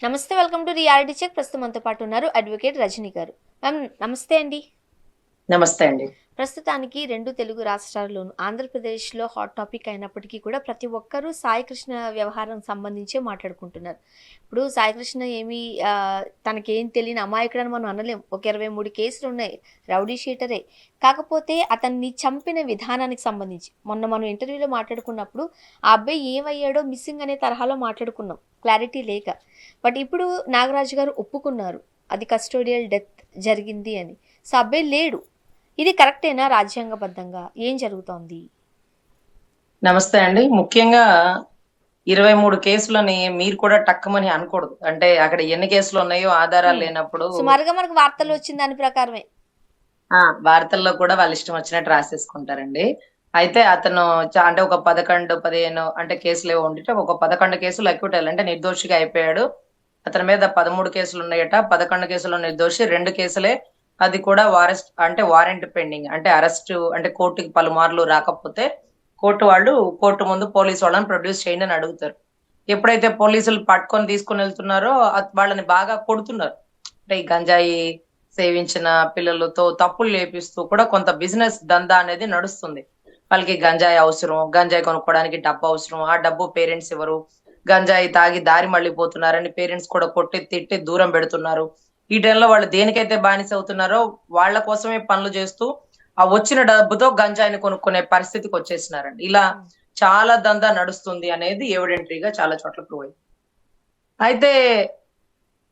నమస్తే. Welcome to reality check. ప్రస్తుతం మనతో పాటు ఉన్నారు అడ్వకేట్ రజని గారు. మ్యామ్ నమస్తే అండి. నమస్తే అండి. ప్రస్తుతానికి 2 తెలుగు రాష్ట్రాల్లోనూ ఆంధ్రప్రదేశ్‌లో హాట్ టాపిక్ అయినప్పటికీ కూడా ప్రతి ఒక్కరూ సాయి కృష్ణ వ్యవహారం సంబంధించే మాట్లాడుకుంటున్నారు. ఇప్పుడు సాయి కృష్ణ ఏమి తనకేం తెలియని అమాయకుడని మనం అనలేం. ఒక 23 కేసులున్నాయి. రౌడీ షీటరే. కాకపోతే అతన్ని చంపిన విధానానికి సంబంధించి మొన్న మనం ఇంటర్వ్యూలో మాట్లాడుకున్నప్పుడు ఆ అబ్బాయి ఏమయ్యాడో మిస్సింగ్ అనే తరహాలో మాట్లాడుకున్నాం. క్లారిటీ లేక. బట్ ఇప్పుడు నాగరాజు గారు ఒప్పుకున్నారు. అది కస్టోడియల్ డెత్ జరిగింది అని. సో, అబ్బాయి లేడు. ఇది కరెక్టేనా రాజ్యాంగబద్ధంగా? ఏం జరుగుతోంది? నమస్తే అండి. ముఖ్యంగా 23 కేసులని మీరు కూడా టక్కుమని అనకూడదు. అంటే అక్కడ ఎన్ని కేసులున్నాయో ఆధారాలు హ్మ్. లేనప్పుడు సుమారుగా మనకు వార్తలొచ్చిన దాని ప్రకారమే. వార్తల్లో కూడా వాళ్ళిష్టం వచ్చినట్టు రాసేసుకుంటారండి. అయితే అతను అంటే ఒక 11, 15 అంటే కేసులేవో ఉండిటే ఒక 11 కేసులు అక్యూటల్ అంటే నిర్దోషిగా అయిపోయాడు. అతని మీద 13 కేసులున్నాయట. 11 కేసుల్లో నిర్దోషి. 2 కేసులే. అది కూడా వారెంట్ పెండింగ్. అంటే అరెస్టు అంటే కోర్టుకి పలుమార్లు రాకపోతే కోర్టు ముందు పోలీసు వాళ్ళని ప్రొడ్యూస్ చేయండి అని అడుగుతారు. ఎప్పుడైతే పోలీసులు పట్టుకొని తీసుకొనెళ్తున్నారో వాళ్ళని బాగా కొడుతున్నారు. అంటే ఈ గంజాయి సేవించిన పిల్లలతో తప్పులు లేపిస్తూ కూడా కొంత బిజినెస్ దందా అనేది నడుస్తుంది. వాళ్ళకి గంజాయి అవసరం. గంజాయి కొనుక్కోవడానికి డబ్బు అవసరం. ఆ డబ్బు పేరెంట్స్ ఇవ్వరు. గంజాయి తాగి దారి మళ్ళిపోతున్నారని పేరెంట్స్ కూడా కొట్టి, తిట్టి దూరం పెడుతున్నారు. ఈ టైంలో వాళ్ళు దేనికైతే బానిస అవుతున్నారో వాళ్ళ కోసమే పనులు చేస్తూ, ఆ వచ్చిన డబ్బుతో గంజాయిని కొనుక్కునే పరిస్థితికొచ్చేసినారండి. ఇలా హ్మ్. చాలా దందా నడుస్తుంది అనేది ఎవిడెంటరీగా చాలా చోట్ల ప్రూవ్ అయింది. అయితే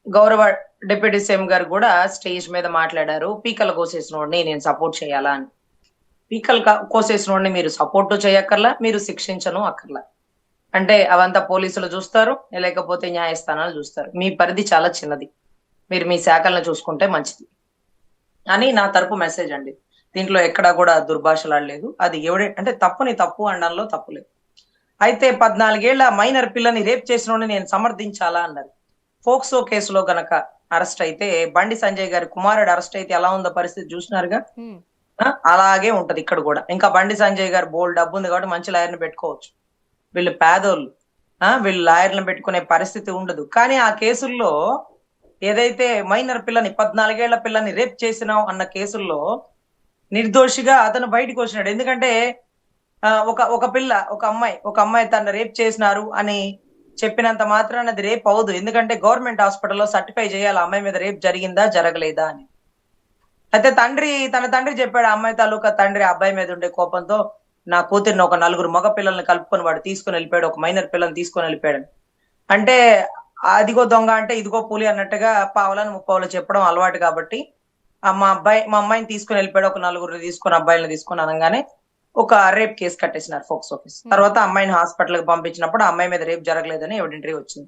గౌరవ డిప్యూటీ సీఎం గారు గూడా స్టేజ్ మీద మాట్లాడారు. పీకలు కోసేసినోడిని నేను సపోర్ట్ చేయాలా అని. కోసేసినోడిని మీరు సపోర్టు చేయక్కర్లా, మీరు శిక్షించను అక్కర్లా. అంటే అవంతా పోలీసులు జూస్తారు, లేకపోతే న్యాయస్థానాలు జూస్తారు. మీ పరిధి చాలా చిన్నది. మీరు మీ శాఖలను చూసుకుంటే మంచిది అని నా తరపు మెసేజ్ అండి. దీంట్లో ఎక్కడా గూడా దుర్భాషలాడలేదు. అది అంటే తప్పుని తప్పు అనడంలో తప్పు లేదు. అయితే 14 ఏళ్ల మైనర్ పిల్లని రేప్ చేసినోడిని నేను సమర్థించాలా అన్నారు. ఫోక్సో కేసులో గనక అరెస్ట్ అయితే బండి సంజయ్ గారి కుమారుడు అరెస్ట్ అయితే ఎలా ఉందో పరిస్థితి చూసినారుగా. హ్మ్. అలాగే ఉంటది ఇక్కడ గూడా. ఇంకా బండి సంజయ్ గారు బోలెడు డబ్బుంది కాబట్టి మంచి లాయర్‌ని పెట్టుకోవచ్చు. వీళ్ళు పేదోళ్ళు. వీళ్ళు లాయర్‌లను పెట్టుకునే పరిస్థితి ఉండదు. కానీ ఆ కేసుల్లో ఏదైతే మైనర్ పిల్లని 14 ఏళ్ల పిల్లని రేప్ చేసినాం అన్న కేసుల్లో నిర్దోషిగా అతను బయటికొచ్చినాడు. ఎందుకంటే ఒక అమ్మాయి తనని రేప్ చేసినారు అని చెప్పినంత మాత్రాన అది రేప్ అవ్వదు. ఎందుకంటే గవర్నమెంట్ హాస్పిటల్‌లో సర్టిఫై చేయాలి ఆ అమ్మాయి మీద రేప్ జరిగిందా? జరగలేదా అని. అయితే తన తండ్రి చెప్పాడు. ఆ అమ్మాయి తాలూకా తండ్రి ఆ అబ్బాయి మీద ఉండే కోపంతో నా కూతురిని ఒక నలుగురు మగ పిల్లల్ని కలుపుకొని వాడు తీసుకొనెళ్ళిపోయాడు. ఒక మైనర్ పిల్లని తీసుకొనెళ్ళిపోయాడని. అంటే అదిగో దొంగ అంటే ఇదిగో పులి అన్నట్టుగా పావలాని ముప్పావులు చెప్పడం అలవాటు కాబట్టి మా అమ్మాయిని తీసుకొనెళ్ళిపోయాడు. ఒక నలుగురిని తీసుకొని అబ్బాయిలని తీసుకొని అనంగానే ఒక రేప్ కేస్ కట్టేసినారు ఫోక్సో కేస్. హ్మ్. తర్వాత అమ్మాయిని హాస్పిటల్‌కి పంపించినప్పుడు ఆ అమ్మాయి మీద రేప్ జరగలేదని ఎవిడెంటరీ వచ్చింది.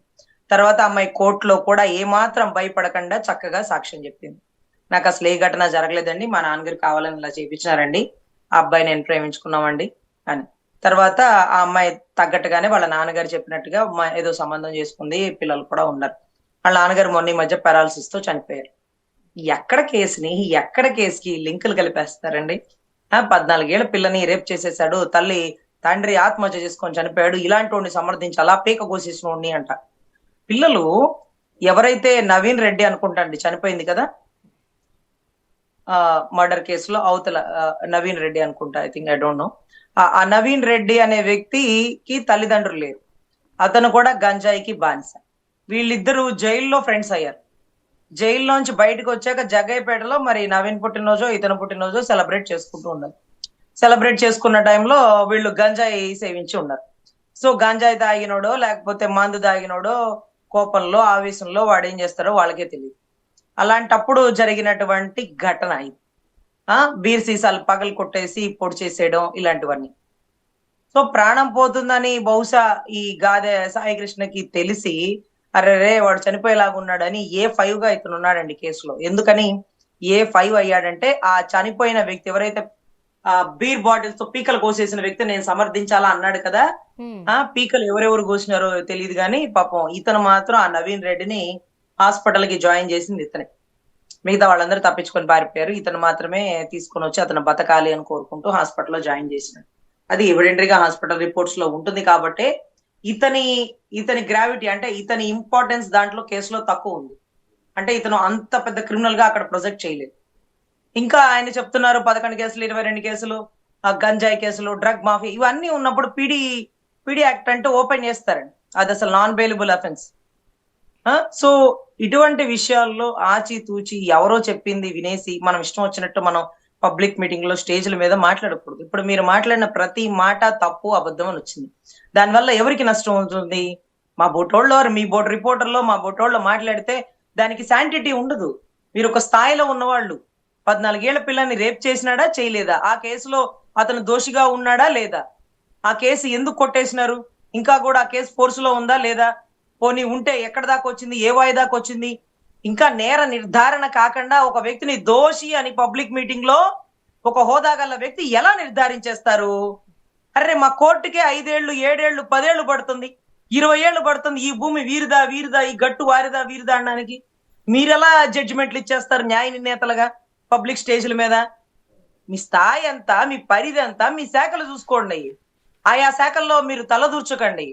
తర్వాత అమ్మాయి కోర్టులో కూడా ఏమాత్రం భయపడకుండా చక్కగా సాక్ష్యం చెప్పింది. నాకసలు ఏ ఘటన జరగలేదండి. మా నాన్నగారు కావాలని ఇలా చేపించినారండి. ఆ అబ్బాయి నేను ప్రేమించుకున్నామండి అని. తర్వాత ఆ అమ్మాయి తగ్గట్టుగానే వాళ్ళ నాన్నగారు చెప్పినట్టుగా ఏదో సంబంధం చేసుకుంది. పిల్లలు కూడా ఉన్నారు. వాళ్ళ నాన్నగారు మొన్న ఈ మధ్య పారాలిసిస్‌తో చనిపోయారు. ఎక్కడ కేస్‌కి లింకులు కలిపేస్తారండి. 14 ఏళ్ల పిల్లని రేప్ చేసేసాడు. తండ్రి ఆత్మహత్య చేసుకొని చనిపోయాడు. ఇలాంటోడిని సమర్థించాలా? పీక కోసేసినోడిని అంట. పిల్లలు ఎవరైతే నవీన్ రెడ్డి అనుకుంటా అండి చనిపోయింది కదా! మర్డర్ కేసులో అవతల నవీన్ రెడ్డి అనుకుంటా. I think I don't know. ఆ నవీన్ రెడ్డి అనే వ్యక్తికి తల్లిదండ్రులు లేరు. అతను కూడా గంజాయికి బానిస. వీళ్ళిద్దరూ జైల్‌లో ఫ్రెండ్స్ అయ్యారు. జైల్లోంచి బయటకొచ్చాక జగ్గయ్యపేటలో మరి నవీన్ పుట్టినరోజో, ఇతను పుట్టినరోజో సెలబ్రేట్ చేసుకుంటూ ఉన్నారు. సెలబ్రేట్ చేసుకున్న టైంలో వీళ్ళు గంజాయి సేవించి ఉన్నారు. సో, గంజాయి తాగినోడో, లేకపోతే మందు తాగినోడో కోపంలో, ఆవేశంలో వాడేం చేస్తారో వాళ్ళకే తెలీదు. అలాంటప్పుడు జరిగినటువంటి ఘటన ఇది. బీర్ సీసాలు పగలు కొట్టేసి పొడి చేసేయడం ఇలాంటివన్నీ. సో, ప్రాణం పోతుందని బహుశా ఈ గాదె సాయి కృష్ణకి తెలిసి అరెరే! వాడు చనిపోయేలాగున్నాడని ఏ5గా ఇతనున్నాడండి కేసులో. ఎందుకని ఏ5 అయ్యాడంటే ఆ చనిపోయిన వ్యక్తి ఎవరైతే బీర్ బాటిల్స్‌తో పీకలు కోసేసిన వ్యక్తిని నేను సమర్థించాలా అన్నాడు కదా! హ్మ్. పీకలు ఎవరెవరు కోసినారో తెలీదు గానీ పాపం ఇతను మాత్రం ఆ నవీన్ రెడ్డిని హాస్పిటల్‌కి జాయిన్ చేసింది ఇతనే. మిగతా వాళ్ళందరూ తప్పించుకొని పారిపోయారు. ఇతను మాత్రమే తీసుకొనొచ్చి అతను బతకాలి అని కోరుకుంటూ హాస్పిటల్‌లో జాయిన్ చేసినాడు. అది ఎవిడెంటరీగా హాస్పిటల్ రిపోర్ట్స్‌లో ఉంటుంది కాబట్టే ఇతని ఇతని గ్రావిటీ అంటే ఇతని ఇంపార్టెన్స్ దాంట్లో కేసులో తక్కువ ఉంది. అంటే ఇతను అంత పెద్ద క్రిమినల్ గా అక్కడ ప్రొజెక్ట్ చేయలేదు. ఇంకా ఆయన చెప్తున్నారు 11 కేసులు 22 కేసులు, గంజాయి కేసులు, డ్రగ్ మాఫియా ఇవన్నీ ఉన్నప్పుడు పీడీ యాక్ట్ అంటే ఓపెన్ చేస్తారండి. అది అసలు నాన్ బెయిలబుల్ అఫెన్స్. సో ఇటువంటి విషయాల్లో ఆచితూచి ఎవరో చెప్పింది వినేసి మనం ఇష్టం వచ్చినట్టు మనం పబ్లిక్ మీటింగ్ లో స్టేజ్ల మీద మాట్లాడకూడదు. ఇప్పుడు మీరు మాట్లాడిన ప్రతి మాట తప్పు అబద్ధం అని వచ్చింది. దానివల్ల ఎవరికి నష్టం అవుతుంది? మా బోటోళ్ళు మీ బోట్ రిపోర్టర్లో మా బోటోళ్ళు మాట్లాడితే దానికి శాంటిటీ ఉండదు. మీరు ఒక స్థాయిలో ఉన్నవాళ్ళు 14 ఏళ్ల పిల్లని రేప్ చేసినాడా చేయలేదా, ఆ కేసులో అతను దోషిగా ఉన్నాడా లేదా, ఆ కేసు ఎందుకు కొట్టేసినారు, ఇంకా కూడా ఆ కేసు ఫోర్స్ లో ఉందా లేదా, పోనీ ఉంటే ఎక్కడ దాకా వచ్చింది, ఏ వాయిదాకా వచ్చింది, ఇంకా నేర నిర్ధారణ కాకుండా ఒక వ్యక్తిని దోషి అని పబ్లిక్ మీటింగ్ లో ఒక హోదా గల వ్యక్తి ఎలా నిర్ధారించేస్తారు? అరే మా కోర్టుకే 5 ఏళ్ళు 7 ఏళ్ళు 10 ఏళ్ళు పడుతుంది, 20 ఏళ్ళు పడుతుంది ఈ భూమి వీరిదా వీరిదా, ఈ గట్టు వారిదా వీరిదా అనడానికి. మీరెలా జడ్జిమెంట్లు ఇచ్చేస్తారు న్యాయ నిర్ణేతలుగా పబ్లిక్ స్టేజ్ల మీద? మీ స్థాయి ఎంత, మీ పరిధి ఎంత, మీ శాఖలు చూసుకోండి. ఆయా శాఖల్లో మీరు తలదూర్చకండి.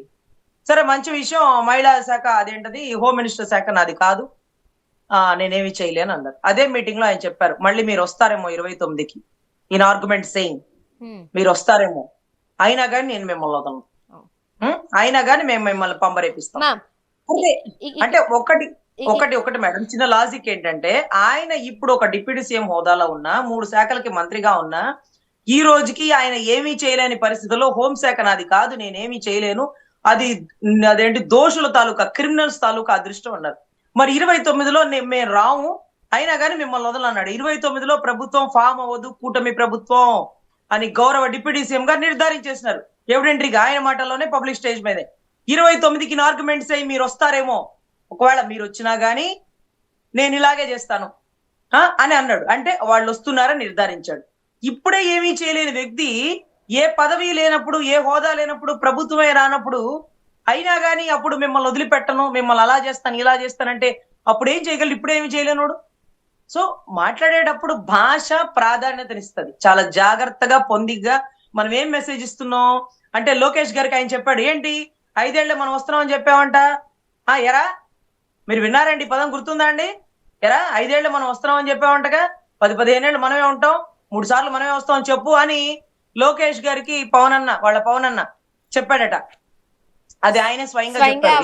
సరే మంచి విషయం, మహిళా శాఖ అదేంటది హోమ్ మినిస్టర్ శాఖ నాది కాదు, నేనేమి చేయలేను అన్నారు. అదే మీటింగ్ లో ఆయన చెప్పారు, మళ్ళీ మీరు వస్తారేమో 29కి ఇన్ ఆర్గ్యుమెంట్ సేయింగ్, మీరు వస్తారేమో, అయినా కానీ నేను మిమ్మల్ని వదలను, అయినా కానీ మేము మిమ్మల్ని పంపరేపిస్తాం. అంటే ఒకటి మేడం, చిన్న లాజిక్ ఏంటంటే ఆయన ఇప్పుడు ఒక డిప్యూటీ సీఎం హోదాలో ఉన్నా, 3 శాఖలకి మంత్రిగా ఉన్నా, ఈ రోజుకి ఆయన ఏమీ చేయలేని పరిస్థితుల్లో హోంశాఖ నాది కాదు, నేనేమీ చేయలేను, అదేంటి దోషుల తాలూకా క్రిమినల్స్ తాలూకా అదృష్టం అన్నారు. మరి 29లో మేము రాము, అయినా కానీ మిమ్మల్ని వదలన్నాడు. 29లో ప్రభుత్వం ఫామ్ అవ్వదు, కూటమి ప్రభుత్వం అని గౌరవ డిప్యూటీ సీఎం గారు నిర్ధారించేసినారు. ఎవిడెంటరీగా ఆయన మాటల్లోనే పబ్లిక్ స్టేజ్ మీదే 29కి ఆర్గ్యుమెంట్స్ అయ్యి మీరు వస్తారేమో, ఒకవేళ మీరు వచ్చినా గానీ నేను ఇలాగే చేస్తాను అని అన్నాడు. అంటే వాళ్ళు వస్తున్నారని నిర్ధారించాడు. ఇప్పుడే ఏమీ చేయలేని వ్యక్తి, ఏ పదవి లేనప్పుడు, ఏ హోదా లేనప్పుడు, ప్రభుత్వమే రానప్పుడు, అయినా గానీ అప్పుడు మిమ్మల్ని వదిలిపెట్టను, మిమ్మల్ని అలా చేస్తాను ఇలా చేస్తానంటే అప్పుడు ఏం చేయగలరు? ఇప్పుడు ఏమి చేయలేనోడు. సో మాట్లాడేటప్పుడు భాష ప్రాధాన్యతనిస్తుంది. చాలా జాగ్రత్తగా పొందిగ్గా మనం ఏం మెసేజ్ ఇస్తున్నాం అంటే, లోకేష్ గారికి ఆయన చెప్పాడు, ఏంటి 5 ఏళ్లే మనం వస్తున్నాం అని చెప్పామంట, ఎరా మీరు విన్నారండి, పదం గుర్తుందా అండి, ఎరా 5 ఏళ్లు మనం వస్తున్నాం అని చెప్పామంటగా, 10-15 ఏళ్ళు మనమే ఉంటాం, 3 సార్లు మనమే వస్తాం చెప్పు అని లోకేష్ గారికి వాళ్ళ పవన్ అన్న చెప్పాడట. అది ఆయనే స్వయంగా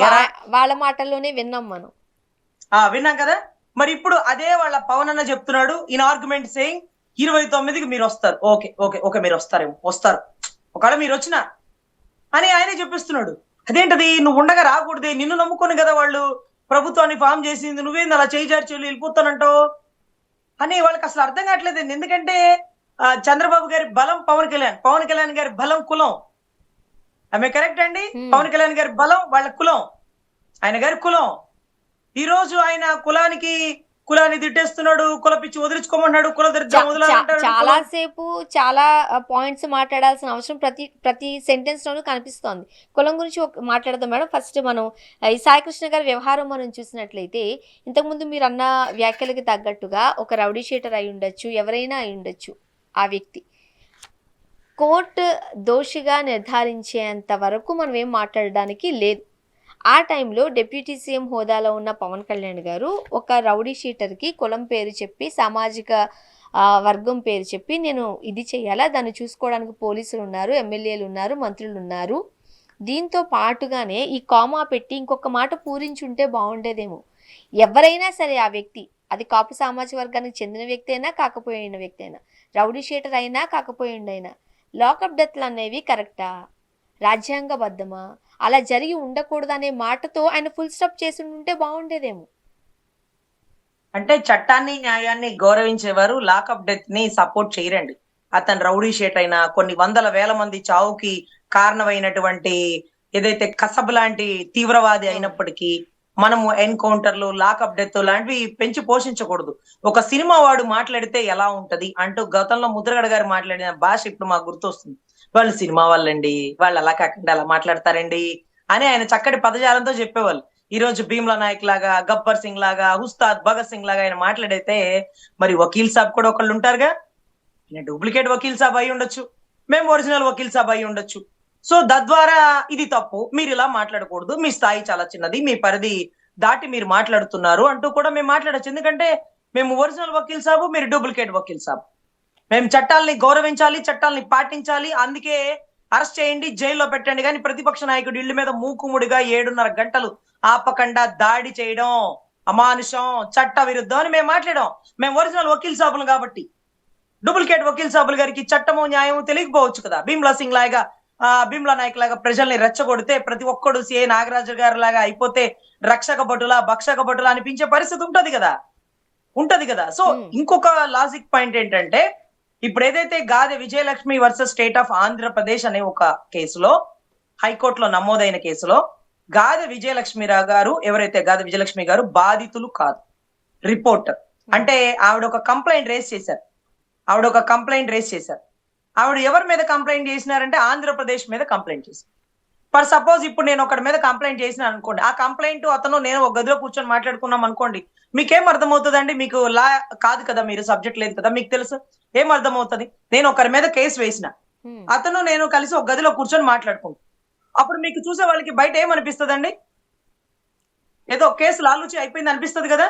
వాళ్ళ మాటల్లోనే విన్నాం మనం. విన్నాం కదా. మరి ఇప్పుడు అదే వాళ్ళ పవన్ అన్న చెప్తున్నాడు ఇన్ ఆర్గ్యుమెంట్ సేయింగ్ 29కి మీరు వస్తారు, ఓకే ఓకే ఓకే మీరు వస్తారు, ఒకవేళ మీరు వచ్చినా అని ఆయనే చెప్పిస్తున్నాడు. అదేంటది, నువ్వు ఉండగా రాకూడదే, నిన్ను నమ్ముకొని కదా వాళ్ళు ప్రభుత్వాన్ని ఫామ్ చేసింది, నువ్వేంది అలా చేయిజార్చి వెళ్ళిపోతానంటావు అని వాళ్ళకి అసలు అర్థం కావట్లేదు. ఎందుకంటే చంద్రబాబు గారి బలం పవన్ కళ్యాణ్ గారి బలం కులం. ఆమె కరెక్ట్ అండి. పవన్ కళ్యాణ్ గారి బలం వాళ్ళ కులం, ఆయన గారి కులం. ఈ రోజు ఆయన కులాన్ని తిట్టేస్తున్నాడు, కుల పిచ్చి వదిలించుకోమన్నాడు, కుల చాలాసేపు చాలా పాయింట్స్ మాట్లాడాల్సిన అవసరం ప్రతి సెంటెన్స్ లోనూ కనిపిస్తోంది. కులం గురించి మాట్లాడదాం మేడం. ఫస్ట్ మనం ఈ సాయికృష్ణ గారి వ్యవహారం మనం చూసినట్లయితే, ఇంతకుముందు మీరు అన్న వ్యాఖ్యలకి తగ్గట్టుగా ఒక రౌడీ షీటర్ అయి ఉండొచ్చు, ఎవరైనా అయి ఉండొచ్చు, ఆ వ్యక్తి కోర్టు దోషిగా నిర్ధారించేంత వరకు మనం ఏం మాట్లాడడానికి లేదు. ఆ టైంలో డిప్యూటీ సీఎం హోదాలో ఉన్న పవన్ కళ్యాణ్ గారు ఒక రౌడీ షీటర్కి కులం పేరు చెప్పి, సామాజిక వర్గం పేరు చెప్పి, నేను ఇది చేయాలా, దాన్ని చూసుకోవడానికి పోలీసులు ఉన్నారు, ఎమ్మెల్యేలు ఉన్నారు, మంత్రులు ఉన్నారు, దీంతో పాటుగానే ఈ కామా పెట్టి ఇంకొక మాట పూరించుంటే బాగుండేదేమో. ఎవరైనా సరే ఆ వ్యక్తి, అది కాపు సామాజిక వర్గానికి చెందిన వ్యక్తి అయినా కాకపోయిన వ్యక్తి అయినా, రౌడీ షీటర్ అయినా కాకపోయిండైనా, లాకప్ డెత్లు అనేవి కరెక్టా, రాజ్యాంగబద్ధమా, అలా జరిగి ఉండకూడదనే మాటతో ఆయన ఫుల్ స్టాప్ చేసి ఉంటే బాగుండేదేమో. అంటే చట్టాన్ని న్యాయాన్ని గౌరవించేవారు లాకప్ డెత్ ని సపోర్ట్ చేయరండి. అతను రౌడీ షీట్ అయినా, కొన్ని వందల వేల మంది చావుకి కారణమైనటువంటి ఏదైతే కసబ్ లాంటి తీవ్రవాది అయినప్పటికీ మనము ఎన్కౌంటర్లు, లాకప్ డెత్ లాంటివి పెంచి పోషించకూడదు. ఒక సినిమా వాడు మాట్లాడితే ఎలా ఉంటది అంటూ గతంలో ముద్రగడ గారు మాట్లాడిన భాష ఇప్పుడు మాకు గుర్తొస్తుంది. వాళ్ళు సినిమా వాళ్ళండి, వాళ్ళు అలా కాకుండా అలా మాట్లాడతారండి అని ఆయన చక్కటి పదజాలంతో చెప్పేవాళ్ళు. ఈ రోజు భీమ్లా నాయక్ లాగా, గబ్బర్ సింగ్ లాగా, ఉస్తాద్ భగత్ సింగ్ లాగా ఆయన మాట్లాడైతే, మరి వకీల్ సాబ్ కూడా ఒకళ్ళు ఉంటారుగా, డూప్లికేట్ వకీల్ సాబ్ అయి ఉండొచ్చు, మేము ఒరిజినల్ వకీల్ సాబ్ అయి ఉండొచ్చు. సో తద్వారా ఇది తప్పు, మీరు ఇలా మాట్లాడకూడదు, మీ స్థాయి చాలా చిన్నది, మీ పరిధి దాటి మీరు మాట్లాడుతున్నారు అంటూ కూడా మేము మాట్లాడొచ్చు. ఎందుకంటే మేము ఒరిజినల్ వకీల్ సాబు, మీరు డూప్లికేట్ వకీల్ సాబు. మేము చట్టాలని గౌరవించాలి, చట్టాలని పాటించాలి. అందుకే అరెస్ట్ చేయండి, జైల్లో పెట్టండి. కానీ ప్రతిపక్ష నాయకుడు ఇళ్ల మీద మూకుముడిగా 7:30 గంటలు ఆపకుండా దాడి చేయడం అమానుషం, చట్ట విరుద్ధం అని మేము మాట్లాడాం. మేము ఒరిజినల్ వకీల్ సాబులు కాబట్టి. డూప్లికేట్ వకీల్ సాబులు గారికి చట్టము న్యాయము తెలియకపోవచ్చు కదా. భీమ్లా సింగ్ లాగా భీమ్లా నాయక్ లాగా ప్రజల్ని రెచ్చగొడితే ప్రతి ఒక్కడు సిఐ నాగరాజు గారి లాగా అయిపోతే రక్షక భటులా భక్షక భటులా అనిపించే పరిస్థితి ఉంటది కదా. సో ఇంకొక లాజిక్ పాయింట్ ఏంటంటే, ఇప్పుడు ఏదైతే Gade Vijayalakshmi versus state of Andhra Pradesh అనే ఒక కేసులో హైకోర్టులో నమోదైన కేసులో గాదె విజయలక్ష్మిరావు గారు, ఎవరైతే గాదె విజయలక్ష్మి గారు బాధితులు కాదు, రిపోర్టర్. అంటే ఆవిడ ఒక కంప్లైంట్ రేస్ చేశారు. ఆవిడ ఎవరి మీద కంప్లైంట్ చేసినారంటే ఆంధ్రప్రదేశ్ మీద కంప్లైంట్ చేశారు. ఫర్ సపోజ్ ఇప్పుడు నేను ఒకటి మీద కంప్లైంట్ చేసిన అనుకోండి, ఆ కంప్లైంట్ అతను నేను ఒక గదిలో కూర్చొని మాట్లాడుకున్నాం అనుకోండి, మీకేం అర్థమవుతుందండి? మీకు లా కాదు కదా, మీరు సబ్జెక్ట్ లేదు కదా, మీకు తెలుసు. ఏం అర్థమవుతుంది? నేను ఒకరి మీద కేసు వేసిన, అతను నేను కలిసి ఒక గదిలో కూర్చొని మాట్లాడుకుంటాం. అప్పుడు మీకు చూసే వాళ్ళకి బయట ఏమనిపిస్తుందండి? ఏదో కేసు లాలూచి అయిపోయింది అనిపిస్తుంది కదా.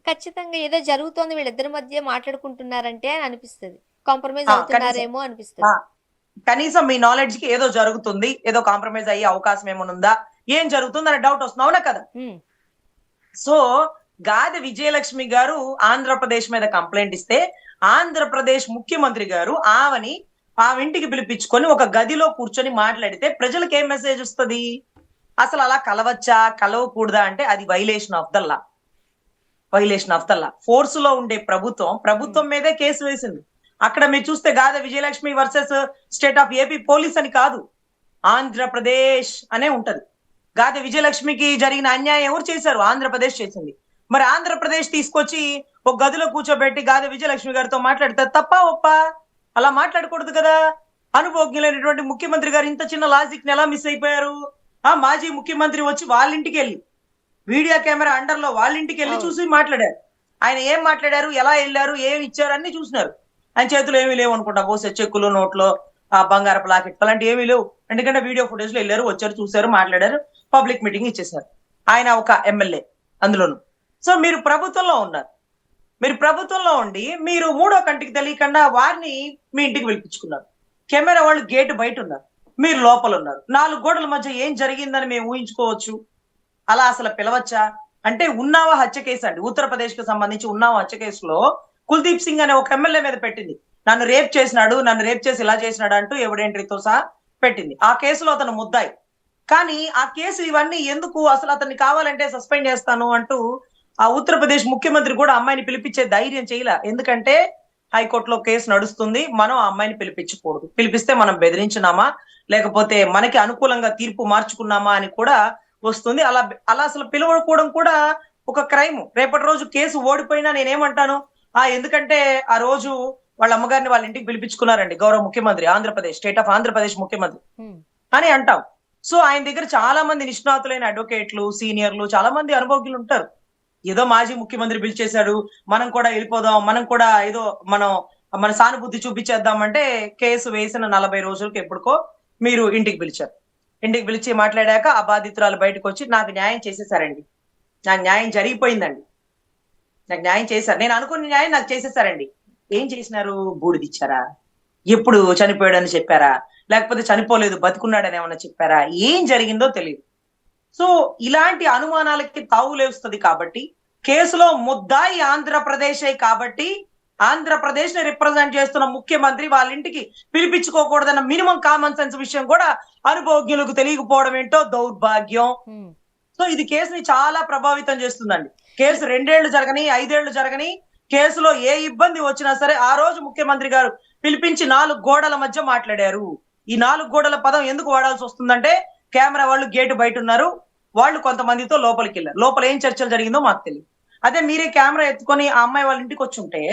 ఖచ్చితంగా ఏదో జరుగుతోంది, వీళ్ళిద్దరి మధ్య మాట్లాడుకుంటున్నారంటే అని అనిపిస్తుంది, కాంప్రమైజ్ అవుతున్నారేమో అనిపిస్తుంది. కనీసం మీ నాలెడ్జ్ కి ఏదో జరుగుతుంది, ఏదో కాంప్రమైజ్ అయ్యే అవకాశం ఏమైనా ఉందా, ఏం జరుగుతుంది అనే డౌట్ వస్తుంది, అవునా కదా? సో గాదె విజయలక్ష్మి గారు ఆంధ్రప్రదేశ్ మీద కంప్లైంట్ ఇస్తే ఆంధ్రప్రదేశ్ ముఖ్యమంత్రి గారు ఆమె ఇంటికి పిలిపించుకొని ఒక గదిలో కూర్చొని మాట్లాడితే ప్రజలకు ఏం మెసేజ్ వస్తుంది? అసలు అలా కలవచ్చా, కలవకూడదా అంటే అది violation of the law. Force లో ఉండే ప్రభుత్వం మీదే కేసు వేసింది. అక్కడ మీరు చూస్తే Gade Vijayalakshmi versus state of AP police అని కాదు, ఆంధ్రప్రదేశ్ అనే ఉంటది. గాదె విజయలక్ష్మికి జరిగిన అన్యాయం ఎవరు చేశారు? ఆంధ్రప్రదేశ్ చేసింది. మరి ఆంధ్రప్రదేశ్ తీసుకొచ్చి ఒక గదిలో కూర్చోబెట్టి గాదె విజయలక్ష్మి గారితో మాట్లాడితే తప్ప ఒప్ప? అలా మాట్లాడకూడదు కదా. అనుభవజ్ఞులైనటువంటి ముఖ్యమంత్రి గారు ఇంత చిన్న లాజిక్ ని ఎలా మిస్ అయిపోయారు? మాజీ ముఖ్యమంత్రి వచ్చి వాళ్ళ ఇంటికి వెళ్ళి వీడియో కెమెరా అండర్ లో వాళ్ళ ఇంటికి వెళ్ళి చూసి మాట్లాడారు. ఆయన ఏం మాట్లాడారు, ఎలా వెళ్ళారు, ఏమి ఇచ్చారు అన్ని చూసినారు. ఆయన చేతులు ఏమీ లేవు అనుకుంటా, పోసే చెక్కులు, నోట్లో బంగారపు లాకెట్ అలాంటి ఏమీ లేవు. ఎందుకంటే వీడియో ఫుటేజ్ లో వెళ్ళారు, వచ్చారు, చూశారు, మాట్లాడారు, పబ్లిక్ మీటింగ్ ఇచ్చేసారు. ఆయన ఒక ఎమ్మెల్యే అందులోను. సో మీరు ప్రభుత్వంలో ఉన్నారు, మీరు ప్రభుత్వంలో ఉండి మీరు మూడో కంటికి తెలియకుండా వారిని మీ ఇంటికి పిలిపించుకున్నారు. కెమెరా వాళ్ళు గేటు బయట ఉన్నారు, మీరు లోపల ఉన్నారు. 4 గోడల మధ్య ఏం జరిగిందని మేము ఊహించుకోవచ్చు. అలా అసలు పిలవచ్చా? అంటే ఉన్నావా హత్య కేసు అండి, ఉత్తరప్రదేశ్ కి సంబంధించి ఉన్నావా హత్య కేసులో కుల్దీప్ సింగ్ అనే ఒక ఎమ్మెల్యే మీద పెట్టింది. నన్ను రేప్ చేసి ఇలా చేసినాడు అంటూ ఎవిడెంట్రీతో సహా పెట్టింది. ఆ కేసులో అతను ముద్దాయి. కానీ ఆ కేసు ఇవన్నీ ఎందుకు, అసలు అతన్ని కావాలంటే సస్పెండ్ చేస్తాను అంటూ ఆ ఉత్తరప్రదేశ్ ముఖ్యమంత్రి కూడా అమ్మాయిని పిలిపించే ధైర్యం చేయలే. ఎందుకంటే హైకోర్టులో కేసు నడుస్తుంది, మనం ఆ అమ్మాయిని పిలిపించకూడదు. పిలిపిస్తే మనం బెదిరించినామా లేకపోతే మనకి అనుకూలంగా తీర్పు మార్చుకున్నామా అని కూడా వస్తుంది. అలా అసలు పిలవకపోవడం కూడా ఒక క్రైమ్. రేపటి రోజు కేసు ఓడిపోయినా నేనేమంటాను, ఎందుకంటే ఆ రోజు వాళ్ళ అమ్మగారిని వాళ్ళ ఇంటికి పిలిపించుకున్నారండి గౌరవ ముఖ్యమంత్రి, ఆంధ్రప్రదేశ్ స్టేట్ ఆఫ్ ఆంధ్రప్రదేశ్ ముఖ్యమంత్రి అని అంటాం. సో ఆయన దగ్గర చాలా మంది నిష్ణాతులైన అడ్వకేట్లు, సీనియర్లు, చాలా మంది అనుభవజ్ఞులు ఉంటారు. ఏదో మాజీ ముఖ్యమంత్రి పిలిచేశాడు, మనం కూడా వెళ్ళిపోదాం, మనం కూడా ఏదో మన సానుభూతి చూపించేద్దామంటే కేసు వేసిన 40 రోజులకి ఎప్పుడుకో మీరు ఇంటికి పిలిచారు. ఇంటికి పిలిచి మాట్లాడాక ఆ బాధితురాలు బయటకు వచ్చి నాకు న్యాయం చేసేసారండి, నాకు న్యాయం జరిగిపోయిందండి, నాకు న్యాయం చేశారు, నేను అనుకున్న న్యాయం నాకు చేసేసారండి. ఏం చేసినారు? బూడిదిచ్చారా? ఎప్పుడు చనిపోయాడని చెప్పారా? లేకపోతే చనిపోలేదు బతుకున్నాడని ఏమన్నా చెప్పారా? ఏం జరిగిందో తెలియదు. సో ఇలాంటి అనుమానాలకి తావులేస్తుంది. కాబట్టి కేసులో ముద్దాయి ఆంధ్రప్రదేశే కాబట్టి ఆంధ్రప్రదేశ్ ని రిప్రజెంట్ చేస్తున్న ముఖ్యమంత్రి వాళ్ళ ఇంటికి పిలిపించుకోకూడదన్న మినిమం కామన్ సెన్స్ విషయం కూడా అనుభవజ్ఞులకు తెలియకపోవడం ఏంటో దౌర్భాగ్యం. సో ఇది కేసుని చాలా ప్రభావితం చేస్తుందండి. కేసు 2 ఏళ్లు జరగని, 5 ఏళ్లు జరగని, కేసులో ఏ ఇబ్బంది వచ్చినా సరే ఆ రోజు ముఖ్యమంత్రి గారు పిలిపించి 4 గోడల మధ్య మాట్లాడారు. ఈ 4 గోడల పదం ఎందుకు వాడాల్సి వస్తుందంటే కెమెరా వాళ్ళు గేటు బయట ఉన్నారు, వాళ్ళు కొంతమందితో లోపలికి వెళ్ళారు. లోపల ఏం చర్చలు జరిగిందో మాకు తెలియదు. అదే మీరే కెమెరా ఎత్తుకొని ఆ అమ్మాయి వాళ్ళ ఇంటికి వచ్చి ఉంటే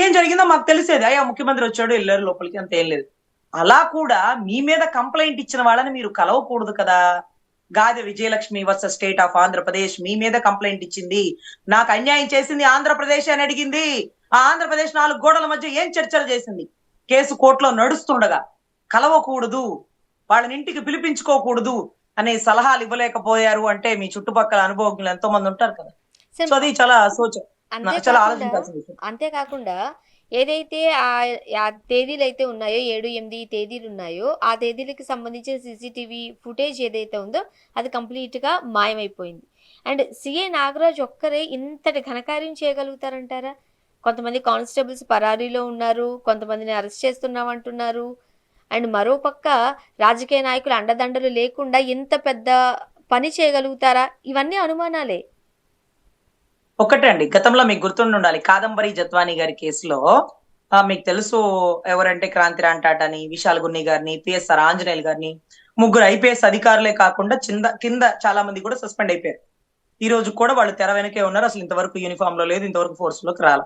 ఏం జరిగిందో మాకు తెలిసేది. అయ్యా ముఖ్యమంత్రి వచ్చాడు, వెళ్ళారు లోపలికి, అంత ఏం లేదు. అలా కూడా మీ మీద కంప్లైంట్ ఇచ్చిన వాళ్ళని మీరు కలవకూడదు కదా. Gade Vijayalakshmi versus state of Andhra Pradesh మీ మీద కంప్లైంట్ ఇచ్చింది, నాకు అన్యాయం చేసింది ఆంధ్రప్రదేశ్ అని అడిగింది. ఆ ఆంధ్రప్రదేశ్ 4 గోడల మధ్య ఏం చర్చలు చేసింది? కేసు కోర్టులో నడుస్తుండగా కలవకూడదు, వాళ్ళని ఇంటికి పిలిపించుకోకూడదు అనే సలహాలు ఇవ్వలేకపోయారు అంటే మీ చుట్టుపక్కల అనుభవజ్ఞులు ఎంతో మంది ఉంటారు కదా. సార్ సో అది చాలా చాలా అంతేకాకుండా ఆలోచించాల్సిన విషయం. అంతేకాకుండా ఏదైతే ఆ తేదీలు అయితే ఉన్నాయో 7, 8 తేదీలు ఉన్నాయో ఆ తేదీలకి సంబంధించిన సీసీటీవీ ఫుటేజ్ ఏదైతే ఉందో అది కంప్లీట్గా మాయమైపోయింది. అండ్ సిఏ నాగరాజ్ ఒక్కరే ఇంతటి ఘనకార్యం చేయగలుగుతారంటారా? కొంతమంది కానిస్టేబుల్స్ పరారీలో ఉన్నారు, కొంతమందిని అరెస్ట్ చేస్తున్నామంటున్నారు. అండ్ మరోపక్క రాజకీయ నాయకుల అండదండలు లేకుండా ఇంత పెద్ద పని చేయగలుగుతారా? ఇవన్నీ అనుమానాలే. ఒకటే అండి, గతంలో మీకు గుర్తుండి ఉండాలి, కాదంబరి జత్వానీ గారి కేసులో మీకు తెలుసు ఎవరంటే క్రాంతిరామ్ టాటాని, విశాల్ గున్ని గారిని, పిఎస్ఆర్ ఆంజనేయులు గారిని, ముగ్గురు ఐపీఎస్ అధికారులే కాకుండా కింద చాలా మంది కూడా సస్పెండ్ అయిపోయారు. ఈ రోజు కూడా వాళ్ళు తెర వెనకే ఉన్నారు. అసలు ఇంతవరకు యూనిఫామ్ లో లేదు, ఇంతవరకు ఫోర్స్ లోకి రాల.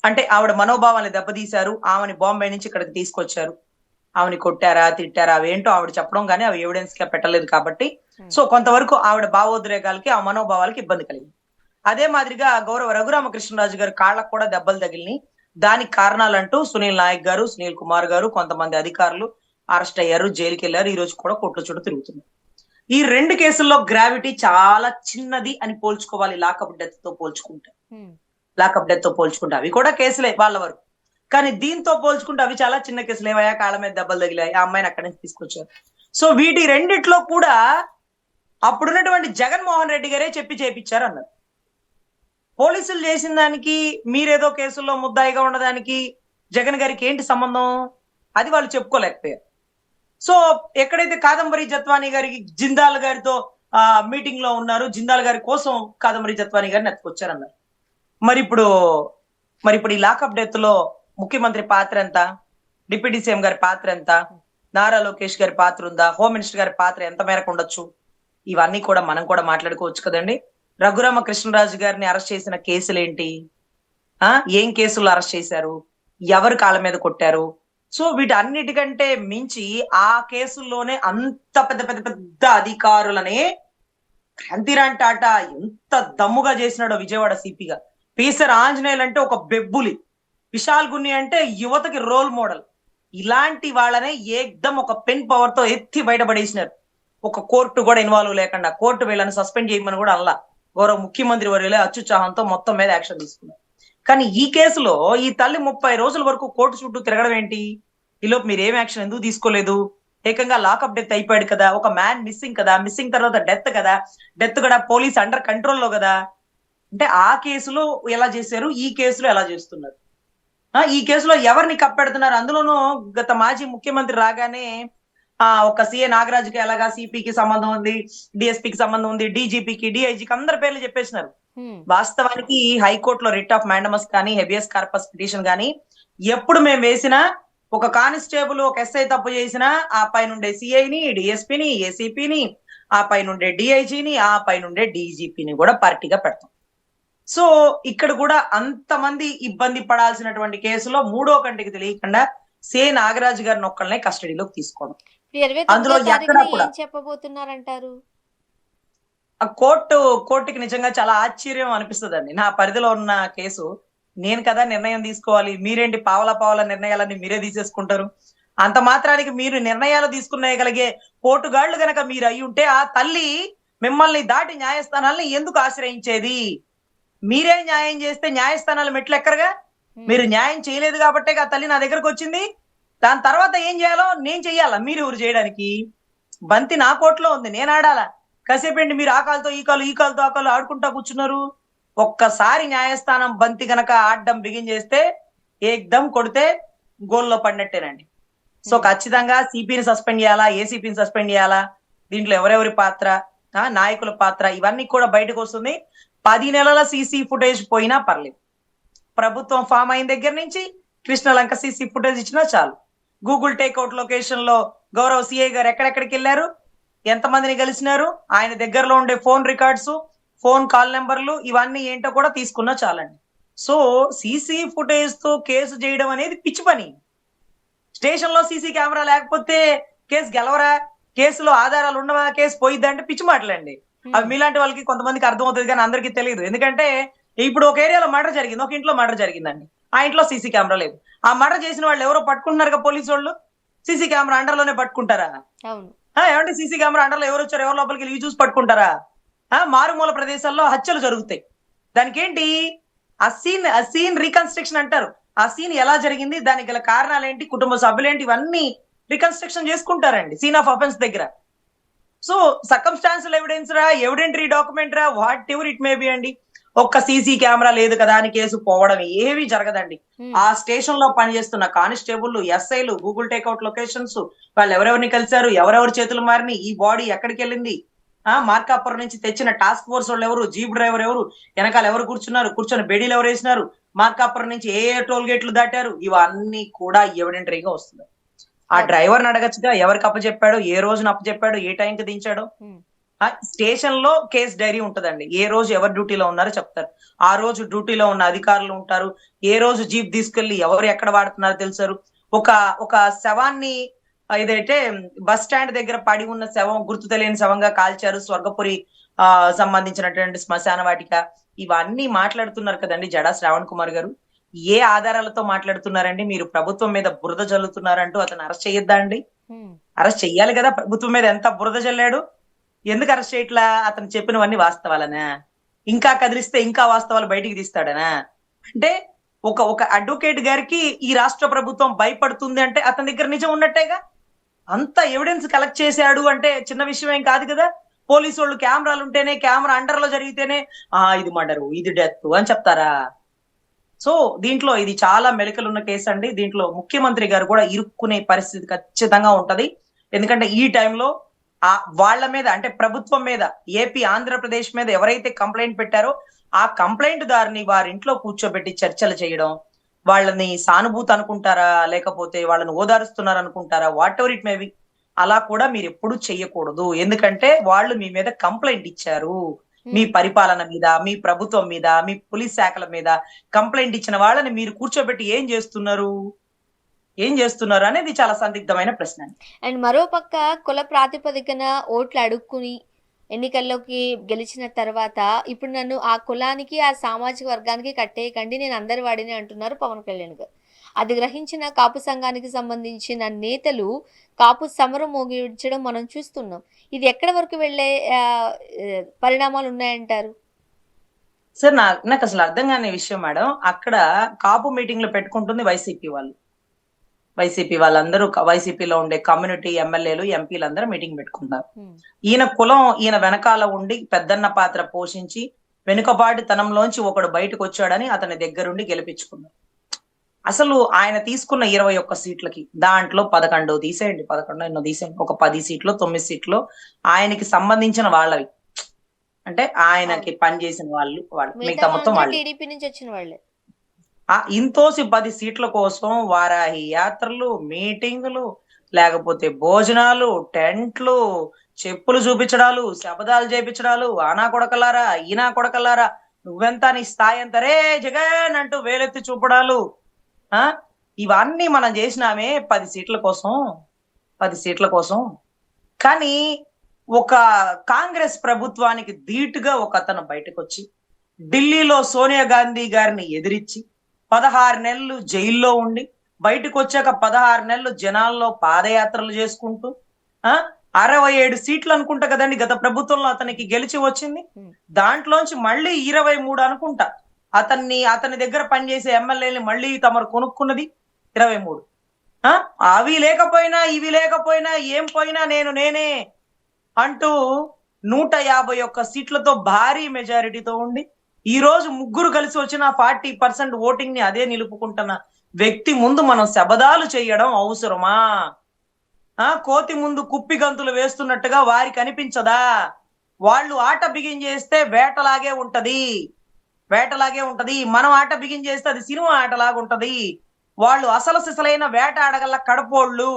అంటే ఆవిడ మనోభావాన్ని దెబ్బతీశారు, ఆమెని బాంబే నుంచి ఇక్కడికి తీసుకొచ్చారు, ఆమెని కొట్టారా తిట్టారా అవేంటో ఆవిడ చెప్పడం కానీ అవి ఎవిడెన్స్ గా పెట్టలేదు కాబట్టి సో కొంతవరకు ఆవిడ భావోద్రేకాలకి ఆ మనోభావాలకి ఇబ్బంది కలిగింది. అదే మాదిరిగా గౌరవ రఘురామకృష్ణరాజు గారి కాళ్ళకు కూడా దెబ్బలు తగిలినాయి. దానికి కారణాలంటూ సునీల్ నాయక్ గారు, సునీల్ కుమార్ గారు, కొంతమంది అధికారులు అరెస్ట్ అయ్యారు, జైలుకి వెళ్ళారు. ఈ రోజు కూడా కోర్టుల చుట్టూ తిరుగుతున్నారు. ఈ 2 కేసుల్లో గ్రావిటీ చాలా చిన్నది అని పోల్చుకోవాలి. లాకప్ డెత్ తో పోల్చుకుంటే అవి కూడా కేసులే వాళ్ళ వరకు, కానీ దీంతో పోల్చుకుంటే అవి చాలా చిన్న కేసులు. ఏమయ్యా కాళ్ళ మీద దెబ్బలు తగిలాయి, ఆ అమ్మాయిని అక్కడి నుంచి తీసుకొచ్చారు. సో వీటి రెండిట్లో కూడా అప్పుడున్నటువంటి జగన్మోహన్ రెడ్డి గారే చెప్పి చేపించారు అన్నారు. పోలీసులు చేసిన దానికి మీరేదో కేసుల్లో ముద్దాయిగా ఉన్నదానికి జగన్ గారికి ఏంటి సంబంధం? అది వాళ్ళు చెప్పుకోలేకపోయారు. సో ఎక్కడైతే కాదంబరి జత్వానీ గారికి జిందాల్ గారితో మీటింగ్ లో ఉన్నారు, జిందాల్ గారి కోసం కాదంబరి జత్వానీ గారిని ఎత్తుకొచ్చారన్నారు. మరి ఇప్పుడు ఈ లాకప్ డెత్ లో ముఖ్యమంత్రి పాత్ర ఎంత, డిప్యూటీ సీఎం గారి పాత్ర ఎంత, నారా లోకేష్ గారి పాత్ర ఉందా, హోమ్ మినిస్టర్ గారి పాత్ర ఎంత మేరకు ఉండొచ్చు, ఇవన్నీ కూడా మనం కూడా మాట్లాడుకోవచ్చు కదండి. రఘురామకృష్ణరాజు గారిని అరెస్ట్ చేసిన కేసులు ఏంటి, ఏం కేసులు అరెస్ట్ చేశారు, ఎవరు కాళ్ళ మీద కొట్టారు? సో వీటన్నిటికంటే మించి ఆ కేసుల్లోనే అంత పెద్ద పెద్ద పెద్ద అధికారులనే క్రాంతిరామ్ టాటా ఎంత దమ్ముగా చేసినాడో విజయవాడ సిపిగా. పిఎస్ఆర్ ఆంజనేయులు అంటే ఒక బెబ్బులి, విశాల్ గున్ని అంటే యువతకి రోల్ మోడల్. ఇలాంటి వాళ్ళనే ఏకదం ఒక పెన్ పవర్ తో ఎత్తి బయటపడేసినారు. ఒక కోర్టు కూడా ఇన్వాల్వ్ లేకుండా, కోర్టు వీళ్ళని సస్పెండ్ చేయమని కూడా అల్లా, గౌరవ ముఖ్యమంత్రి వర్యులే అత్యుత్సాహంతో మొత్తం మీద యాక్షన్ తీసుకున్నారు. కానీ ఈ కేసులో ఈ తల్లి 30 రోజుల వరకు కోర్టు చుట్టూ తిరగడం ఏంటి? ఈలోపు మీరు ఏం యాక్షన్ ఎందుకు తీసుకోలేదు? ఏకంగా లాకప్ డెత్ అయిపోయాడు కదా, ఒక మ్యాన్ మిస్సింగ్ కదా, మిస్సింగ్ తర్వాత డెత్ కదా, డెత్ కూడా పోలీస్ అండర్ కంట్రోల్లో కదా. అంటే ఆ కేసులో ఎలా చేశారు, ఈ కేసులో ఎలా చేస్తున్నారు? ఈ కేసులో ఎవరిని కప్పెడుతున్నారు? అందులోనూ గత మాజీ ముఖ్యమంత్రి రాగానే ఒక సిఏ నాగరాజుకి ఎలాగా సిపికి సంబంధం ఉంది, డిఎస్పీకి సంబంధం ఉంది, డీజీపీకి, డిఐజీకి అందరి పేర్లు చెప్పేసినారు. వాస్తవానికి హైకోర్టులో రిట్ ఆఫ్ మ్యాండమస్ కానీ హెబియస్ కార్పస్ పిటిషన్ కానీ ఎప్పుడు మేము వేసినా ఒక కానిస్టేబుల్ ఒక ఎస్ఐ తప్పు చేసినా ఆ పైనుండే సిఐని, డిఎస్పీని, ఏసీపీని, ఆ పైనుండే డిఐజీని, ఆ పైనుండే డీజీపీని కూడా పార్టీగా పెడతాం. సో ఇక్కడ కూడా అంతమంది ఇబ్బంది పడాల్సినటువంటి కేసులో మూడో కంటికి తెలియకుండా సే నాగరాజు గారిని ఒక్కళ్ళనే కస్టడీలోకి తీసుకోవడం. అందులో ఎక్కడ కూడా చెప్పబోతున్నారంటారు? కోర్టుకి నిజంగా చాలా ఆశ్చర్యం అనిపిస్తుందండి. నా పరిధిలో ఉన్న కేసు నేను కదా నిర్ణయం తీసుకోవాలి, మీరేంటి పావల నిర్ణయాలన్నీ మీరే తీసేసుకుంటారు? అంత మాత్రానికి మీరు నిర్ణయాలు తీసుకునేయగలిగే పోటుగాళ్లు గనక మీరు అయి ఉంటే ఆ తల్లి మిమ్మల్ని దాటి న్యాయస్థానాలను ఎందుకు ఆశ్రయించేది? మీరే న్యాయం చేస్తే న్యాయస్థానాలు మెట్లు ఎక్కరుగా. మీరు న్యాయం చేయలేదు కాబట్టే ఆ తల్లి నా దగ్గరకు వచ్చింది. దాని తర్వాత ఏం చేయాలో నేను చెయ్యాలా, మీరు ఎవరు చేయడానికి? బంతి నా కోర్టులో ఉంది, నేను ఆడాలా? కాసేపేంటి మీరు ఆ కాలుతో ఈ కాలు, ఈ కాలుతో ఆ కాలు ఆడుకుంటా కూర్చున్నారు? ఒక్కసారి న్యాయస్థానం బంతి గనక ఆడడం బిగిన్ చేస్తే ఏకదం కొడితే గోల్లో పడినట్టేనండి. సో ఖచ్చితంగా సిపిని సస్పెండ్ చేయాలా, ఏసీపీని సస్పెండ్ చేయాలా, దీంట్లో ఎవరెవరి పాత్ర, నాయకుల పాత్ర, ఇవన్నీ కూడా బయటకు వస్తుంది. 10 నెలల సీసీ ఫుటేజ్ పోయినా పర్లేదు. ప్రభుత్వం ఫామ్ అయిన దగ్గర నుంచి కృష్ణలంక సీసీ ఫుటేజ్ ఇచ్చినా చాలు. గూగుల్ టేక్అవుట్ లొకేషన్ లో గౌరవ సిఐ గారు ఎక్కడెక్కడికి వెళ్ళారు, ఎంతమందిని కలిసినారు, ఆయన దగ్గరలో ఉండే ఫోన్ రికార్డ్స్, ఫోన్ కాల్ నెంబర్లు, ఇవన్నీ ఏంటో కూడా తీసుకున్నా చాలండి. సో సీసీ ఫుటేజ్ తో కేసు చేయడం అనేది పిచ్చి పని. స్టేషన్ లో సీసీ కెమెరా లేకపోతే కేసు గెలవరా, కేసులో ఆధారాలు ఉండవా, కేసు పోయిద్దా అంటే పిచ్చి మాటలండి. అవి మీలాంటి వాళ్ళకి కొంతమందికి అర్థం అవుతుంది కానీ అందరికీ తెలియదు. ఎందుకంటే ఇప్పుడు ఒక ఏరియాలో మర్డర్ జరిగింది, ఒక ఇంట్లో మర్డర్ జరిగిందండి, ఆ ఇంట్లో సీసీ కెమెరా లేదు. ఆ మర్డర్ చేసిన వాళ్ళు ఎవరో పట్టుకుంటున్నారు పోలీసు వాళ్ళు. సీసీ కెమెరా అండర్లోనే పట్టుకుంటారా? అవును. ఏమంటే సీసీ కెమెరా అండర్లో ఎవరు వచ్చారు, ఎవరు లోపలికి వెళ్ళి చూసి పట్టుకుంటారా? మారుమూల ప్రదేశాల్లో హత్యలు జరుగుతాయి. దానికి ఏంటి? ఆ సీన్ రీకన్స్ట్రక్షన్ అంటారు. ఆ సీన్ ఎలా జరిగింది, దానికి గల కారణాలు ఏంటి, కుటుంబ సభ్యులేంటి, ఇవన్నీ రీకన్స్ట్రక్షన్ చేసుకుంటారండి సీన్ ఆఫ్ అఫెన్స్ దగ్గర. సో సర్కమ్స్టాన్షియల్ ఎవిడెన్స్ రా, ఎవిడెంటరీ డాక్యుమెంట్ రా, what ever it may be అండి, ఒక్క సీసీ కెమెరా లేదు కదా అని కేసు పోవడం ఏమీ జరగదండి. ఆ స్టేషన్ లో పనిచేస్తున్న కానిస్టేబుల్, ఎస్ఐలు, గూగుల్ టేక్అవుట్ లొకేషన్స్, వాళ్ళు ఎవరెవరిని కలిశారు, ఎవరెవరి చేతులు మారినాయి, ఈ బాడీ ఎక్కడికి వెళ్ళింది, మార్కాపురం నుంచి తెచ్చిన టాస్క్ ఫోర్స్ వాళ్ళు ఎవరు, జీప్ డ్రైవర్ ఎవరు, వెనకాల ఎవరు కూర్చున్నారు, కూర్చొని బెడీలు ఎవరు వేసినారు, మార్కాపురం నుంచి ఏ టోల్ గేట్లు దాటారు, ఇవన్నీ కూడా ఎవిడెంటరీగా వస్తుంది. ఆ డ్రైవర్ని అడగచ్చుగా, ఎవరికి అప్పచెప్పాడు, ఏ రోజున అప్పచెప్పాడు, ఏ టైంకి దించాడు. స్టేషన్ లో కేసు డైరీ ఉంటదండి. ఏ రోజు ఎవరు డ్యూటీలో ఉన్నారో చెప్తారు. ఆ రోజు డ్యూటీలో ఉన్న అధికారులు ఉంటారు. ఏ రోజు జీప్ తీసుకెళ్లి ఎవరు ఎక్కడ వాడుతున్నారో తెలుసారు. ఒక ఒక శవాన్ని ఏదైతే బస్ స్టాండ్ దగ్గర పడి ఉన్న శవం గుర్తు తెలియని శవంగా కాల్చారు, స్వర్గపురి సంబంధించినటువంటి శ్మశాన వాటిక. ఇవన్నీ మాట్లాడుతున్నారు కదండి జడా శ్రావణ్ కుమార్ గారు. ఏ ఆధారాలతో మాట్లాడుతున్నారండి? మీరు ప్రభుత్వం మీద బురద జల్లుతున్నారంటూ అతను అరెస్ట్ చేయొద్దా అండి? అరెస్ట్ చెయ్యాలి కదా. ప్రభుత్వం మీద ఎంత బురద జల్లాడు, ఎందుకు అరెస్ట్ చేయట్లా? అతను చెప్పినవన్నీ వాస్తవాలనా? ఇంకా కదిలిస్తే ఇంకా వాస్తవాలు బయటికి తీస్తాడనా? అంటే ఒక ఒక అడ్వకేట్ గారికి ఈ రాష్ట్ర ప్రభుత్వం భయపడుతుంది అంటే అతని దగ్గర నిజం ఉన్నట్టేగా. అంత ఎవిడెన్స్ కలెక్ట్ చేశాడు అంటే చిన్న విషయం ఏం కాదు కదా. పోలీసు వాళ్ళు కెమెరాలు ఉంటేనే, కెమెరా అండర్ లో జరిగితేనే ఇది మర్డరు, ఇది డెత్ అని చెప్తారా? సో దీంట్లో ఇది చాలా మెలికలు ఉన్న కేసు అండి. దీంట్లో ముఖ్యమంత్రి గారు కూడా ఇరుక్కునే పరిస్థితి ఖచ్చితంగా ఉంటది. ఎందుకంటే ఈ టైంలో వాళ్ళ మీద, అంటే ప్రభుత్వం మీద, ఏపీ ఆంధ్రప్రదేశ్ మీద ఎవరైతే కంప్లైంట్ పెట్టారో ఆ కంప్లైంట్ దారిని వారి ఇంట్లో కూర్చోబెట్టి చర్చలు చేయడం, వాళ్ళని సానుభూతి అనుకుంటారా, లేకపోతే వాళ్ళని ఓదారుస్తున్నారు అనుకుంటారా, వాట్ ఎవర్ ఇట్ మేబీ, అలా కూడా మీరు ఎప్పుడు చెయ్యకూడదు. ఎందుకంటే వాళ్ళు మీ మీద కంప్లైంట్ ఇచ్చారు. మీ పరిపాలన మీద, మీ ప్రభుత్వం మీద, మీ పోలీస్ శాఖల మీద కంప్లైంట్ ఇచ్చిన వాళ్ళని మీరు కూర్చోబెట్టి ఏం చేస్తున్నారు అనేది చాలా సందిగ్ధమైన ప్రశ్న. అండ్ మరో పక్క కుల ప్రాతిపదికన ఓట్లు అడుక్కుని ఎన్నికల్లోకి గెలిచిన తర్వాత ఇప్పుడు నన్ను ఆ కులానికి, ఆ సామాజిక వర్గానికి కట్టేయకండి, నేను అందరి వాడిని అంటున్నారు పవన్ కళ్యాణ్ గారు. అది గ్రహించిన కాపు సంఘానికి సంబంధించిన నేతలు కాపు సమరం మోగించడం మనం చూస్తున్నాం. ఇది ఎక్కడి వరకు వెళ్ళే పరిణామాలు ఉన్నాయంటారు? సార్ నాకు అసలు అర్థం కాని విషయం మేడం, అక్కడ కాపు మీటింగ్లు పెట్టుకుంటుంది వైసీపీ వాళ్ళందరూ, వైసీపీలో ఉండే కమ్యూనిటీ ఎమ్మెల్యేలు, ఎంపీలు అందరూ మీటింగ్ పెట్టుకుంటారు. ఈయన కులం ఈయన వెనకాల ఉండి పెద్దన్న పాత్ర పోషించి వెనుకబాటుతనంలోంచి ఒకడు బయటకు వచ్చాడని అతని దగ్గరుండి గెలిపించుకున్నారు. అసలు ఆయన తీసుకున్న 21 సీట్లకి దాంట్లో 11 తీసేయండి, 11 ఎన్నో తీసేయండి, ఒక 10 సీట్లు 9 సీట్లు ఆయనకి సంబంధించిన వాళ్ళవి, అంటే ఆయనకి పనిచేసిన వాళ్ళు మిగతా మొత్తం వాళ్ళు టీడీపీ నుంచి వచ్చిన వాళ్ళే. ఇంతోసి 10 సీట్ల కోసం వారాహి యాత్రలు, మీటింగులు, లేకపోతే భోజనాలు, టెంట్లు, చెప్పులు చూపించడాలు, శబదాలు చేపించడాలు, ఆనా కొడకలారా, ఈనా కొడకలారా, నువ్వెంత, నీ స్థాయి ఎంత, రే జగన్ అంటూ వేలెత్తి చూపడాలు, ఇవన్నీ మనం చేసినామే 10 సీట్ల కోసం. కానీ ఒక కాంగ్రెస్ ప్రభుత్వానికి ధీటుగా ఒక అతను బయటకు వచ్చి ఢిల్లీలో సోనియా గాంధీ గారిని ఎదిరించి 16 నెలలు జైల్లో ఉండి బయటకు వచ్చాక 16 నెలలు జనాల్లో పాదయాత్రలు చేసుకుంటూ 67 సీట్లు అనుకుంటా కదండి గత ప్రభుత్వంలో అతనికి గెలిచి వచ్చింది. దాంట్లోంచి మళ్ళీ 23 అనుకుంటా అతని దగ్గర పనిచేసే ఎమ్మెల్యేని మళ్ళీ తమరు కొనుక్కున్నది 23. అవి లేకపోయినా ఇవి లేకపోయినా ఏం పోయినా నేనే అంటూ 151 సీట్లతో భారీ మెజారిటీతో ఉండి ఈ రోజు ముగ్గురు కలిసి వచ్చిన 40% ఓటింగ్ ని అదే నిలుపుకుంటున్న వ్యక్తి ముందు మనం శబదాలు చేయడం అవసరమా? కోతి ముందు కుప్పి గంతులు వేస్తున్నట్టుగా వారికి అనిపించదా? వాళ్ళు ఆట బిగిన్ చేస్తే వేటలాగే ఉంటది. మనం ఆట బిగిన్ చేస్తే అది సినిమా ఆటలాగా ఉంటది. వాళ్ళు అసలు సిసలైన వేట ఆడగల కడపోళ్ళు.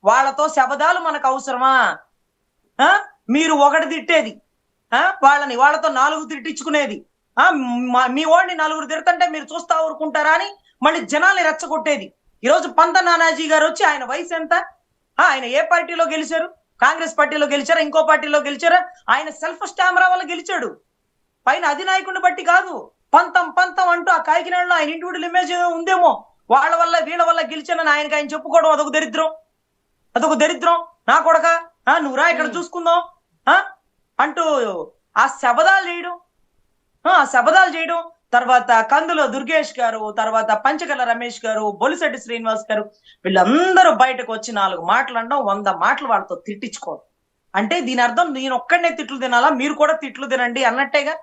వాళ్ళతో శబదాలు మనకు అవసరమా? మీరు ఒకటి తిట్టేది, వాళ్ళతో 4 తిట్టించుకునేది, మీ వాడిని 4 తిడుతుంటే మీరు చూస్తా ఊరుకుంటారా అని మళ్ళీ జనాల్ని రెచ్చగొట్టేది. ఈరోజు పంత నానాజీ గారు వచ్చి, ఆయన వయసు ఎంత, ఆయన ఏ పార్టీలో గెలిచారు, కాంగ్రెస్ పార్టీలో గెలిచారా, ఇంకో పార్టీలో గెలిచారా? ఆయన సెల్ఫ్ స్టామరా వల్ల గెలిచాడు, పైన అధినాయకుడిని బట్టి కాదు. పంతం అంటూ ఆ కాకినాడలో ఆయన ఇండివిజువల్ ఇమేజ్ ఉందేమో, వాళ్ళ వల్ల వీళ్ళ వల్ల గెలిచానని ఆయన చెప్పుకోవడం అదొక దరిద్రం. అదొక దరిద్రం, నా కొడక నువ్వురా ఇక్కడ చూసుకుందాం అంటూ ఆ శబదాలు చేయడం. తర్వాత కందులో దుర్గేష్ గారు, తర్వాత పంచకల రమేష్ గారు, బొలిశెట్టి శ్రీనివాస్ గారు, వీళ్ళందరూ బయటకు వచ్చి 4 మాటలు అనడం, 100 మాటలు వాళ్ళతో తిట్టించుకోవడం. అంటే దీని అర్థం నేను ఒక్కడనే తిట్లు తినాలా, మీరు కూడా తిట్లు తినండి అన్నట్టేగా.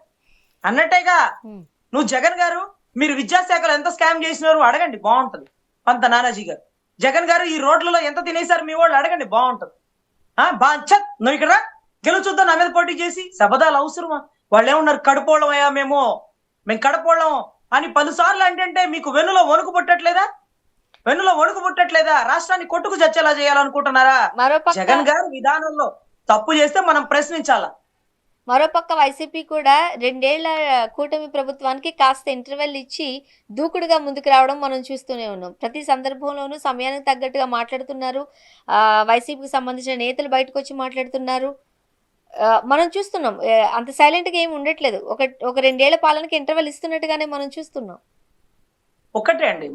నువ్వు జగన్ గారు, మీరు విద్యాశాఖలో ఎంత స్కామ్ చేసినారు అడగండి, బాగుంటది. పంత నానాజీ గారు, జగన్ గారు ఈ రోడ్లలో ఎంత తినేశారు మీ వాళ్ళు అడగండి, బాగుంటది. నువ్వు ఇక్కడ గెలుచుద్దాం నా మీద పోటీ చేసి, శబదాలు అవసరమా? వాళ్ళు ఏమన్నారు, కడుపోవడం అయ్యా మేము కడుపోవడం అని 10 సార్లు అంటే మీకు వెన్నులో వణుకు పుట్టట్లేదా? రాష్ట్రాన్ని కొట్టుకు చచ్చేలా చేయాలనుకుంటున్నారా? జగన్ గారు విధానంలో తప్పు చేస్తే మనం ప్రశ్నించాలా. మరోపక్క వైసీపీ కూడా 2 ఏళ్ల కూటమి ప్రభుత్వానికి కాస్త ఇంటర్వెల్ ఇచ్చి దూకుడుగా ముందుకు రావడం మనం చూస్తూనే ఉన్నాం. ప్రతి సందర్భంలోనూ సమయానికి తగ్గట్టుగా మాట్లాడుతున్నారు. వైసీపీకి సంబంధించిన నేతలు బయటకు వచ్చి మాట్లాడుతున్నారు. మనం చూస్తున్నాం, అంత సైలెంట్గా ఏమి ఉండట్లేదు. ఒక 2 ఏళ్ల పాలనకి ఇంటర్వెల్ ఇస్తున్నట్టుగానే మనం చూస్తున్నాం. ఒకటే అండి,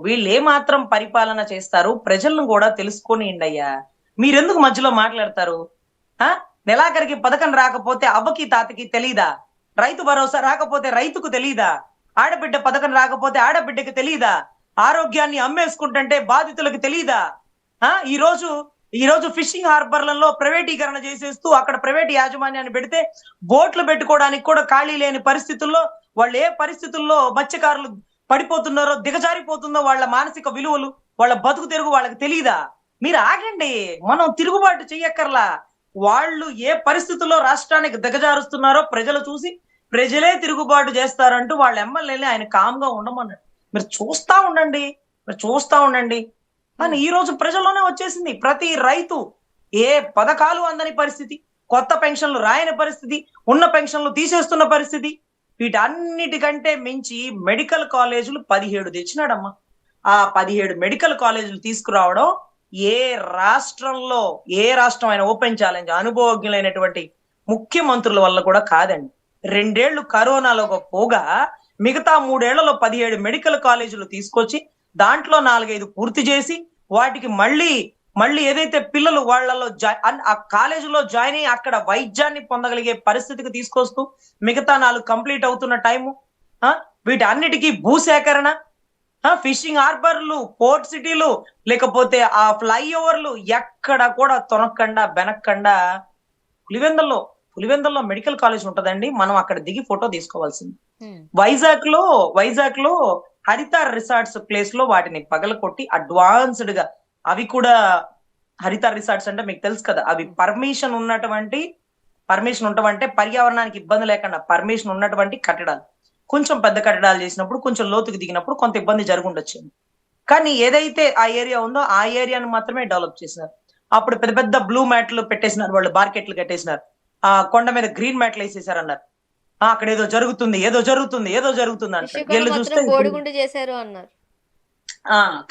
వీళ్ళు ఏమాత్రం పరిపాలన చేస్తారు ప్రజలను కూడా తెలుసుకొని అయ్యా. మీరెందుకు మధ్యలో మాట్లాడతారు? నెలాఖరికి పథకం రాకపోతే అవ్వకి తాతకి తెలీదా? రైతు భరోసా రాకపోతే రైతుకు తెలీదా? ఆడబిడ్డ పథకం రాకపోతే ఆడబిడ్డకి తెలీదా? ఆరోగ్యాన్ని అమ్మేసుకుంటుంటే బాధితులకు తెలీదా? ఈ రోజు ఫిషింగ్ హార్బర్లలో ప్రైవేటీకరణ చేసేస్తూ అక్కడ ప్రైవేట్ యాజమాన్యాన్ని పెడితే బోట్లు పెట్టుకోవడానికి కూడా ఖాళీ లేని పరిస్థితుల్లో వాళ్ళు ఏ పరిస్థితుల్లో మత్స్యకారులు పడిపోతున్నారో, దిగజారిపోతుందో వాళ్ళ మానసిక విలువలు, వాళ్ళ బతుకు తెరుగు వాళ్ళకి తెలీదా? మీరు ఆగండి, మనం తిరుగుబాటు చెయ్యక్కర్లా. వాళ్ళు ఏ పరిస్థితుల్లో రాష్ట్రానికి దిగజారుస్తున్నారో ప్రజలు చూసి ప్రజలే తిరుగుబాటు చేస్తారంటూ వాళ్ళ ఎమ్మెల్యేలే ఆయన కామ్గా ఉండమన్నాడు. మీరు చూస్తా ఉండండి అని ఈ రోజు ప్రజల్లోనే వచ్చేసింది. ప్రతి రైతు ఏ పథకాలు అందని పరిస్థితి, కొత్త పెన్షన్లు రాయని పరిస్థితి, ఉన్న పెన్షన్లు తీసేస్తున్న పరిస్థితి. వీటన్నిటికంటే మించి మెడికల్ కాలేజీలు 17 తెచ్చినాడమ్మా. ఆ 17 మెడికల్ కాలేజీలు తీసుకురావడం ఏ రాష్ట్రం అయినా ఓపెన్ ఛాలెంజ్ అనుభవజ్ఞులైనటువంటి ముఖ్యమంత్రుల వల్ల కూడా కాదండి. 2 ఏళ్లు కరోనాలో పోగా మిగతా 3 ఏళ్లలో 17 మెడికల్ కాలేజీలు తీసుకొచ్చి దాంట్లో 4-5 పూర్తి చేసి వాటికి మళ్ళీ ఏదైతే పిల్లలు వాళ్ళలో ఆ కాలేజీలో జాయిన్ అయ్యి అక్కడ వైద్యాన్ని పొందగలిగే పరిస్థితికి తీసుకొస్తూ మిగతా 4 కంప్లీట్ అవుతున్న టైము, వీటి అన్నిటికీ భూసేకరణ, ఫిషింగ్ హార్బర్లు, పోర్ట్ సిటీలు, లేకపోతే ఆ ఫ్లైఓవర్లు ఎక్కడ కూడా తొనక్కండా బెనక్కండా పులివెందుల్లో మెడికల్ కాలేజ్ ఉంటదండి. మనం అక్కడ దిగి ఫోటో తీసుకోవాల్సింది. వైజాగ్ లో హరిత రిసార్ట్స్ ప్లేస్ లో వాటిని పగలకొట్టి అడ్వాన్స్డ్ గా, అవి కూడా హరిత రిసార్ట్స్ అంటే మీకు తెలుసు కదా, అవి పర్మిషన్ ఉన్నటువంటి పర్యావరణానికి ఇబ్బంది లేకుండా పర్మిషన్ ఉన్నటువంటి కట్టడాలు. కొంచెం పెద్ద కట్టడాలు చేసినప్పుడు, కొంచెం లోతుకు దిగినప్పుడు కొంత ఇబ్బంది జరుగుండొచ్చు. కానీ ఏదైతే ఆ ఏరియా ఉందో ఆ ఏరియాను మాత్రమే డెవలప్ చేసినారు. అప్పుడు పెద్ద పెద్ద బ్లూ మ్యాట్లు పెట్టేసినారు, వాళ్ళు మార్కెట్లు కట్టేసినారు, ఆ కొండ మీద గ్రీన్ మ్యాట్లు వేసేసారు అన్నారు. అక్కడ ఏదో జరుగుతుంది అంటారు. చూస్తే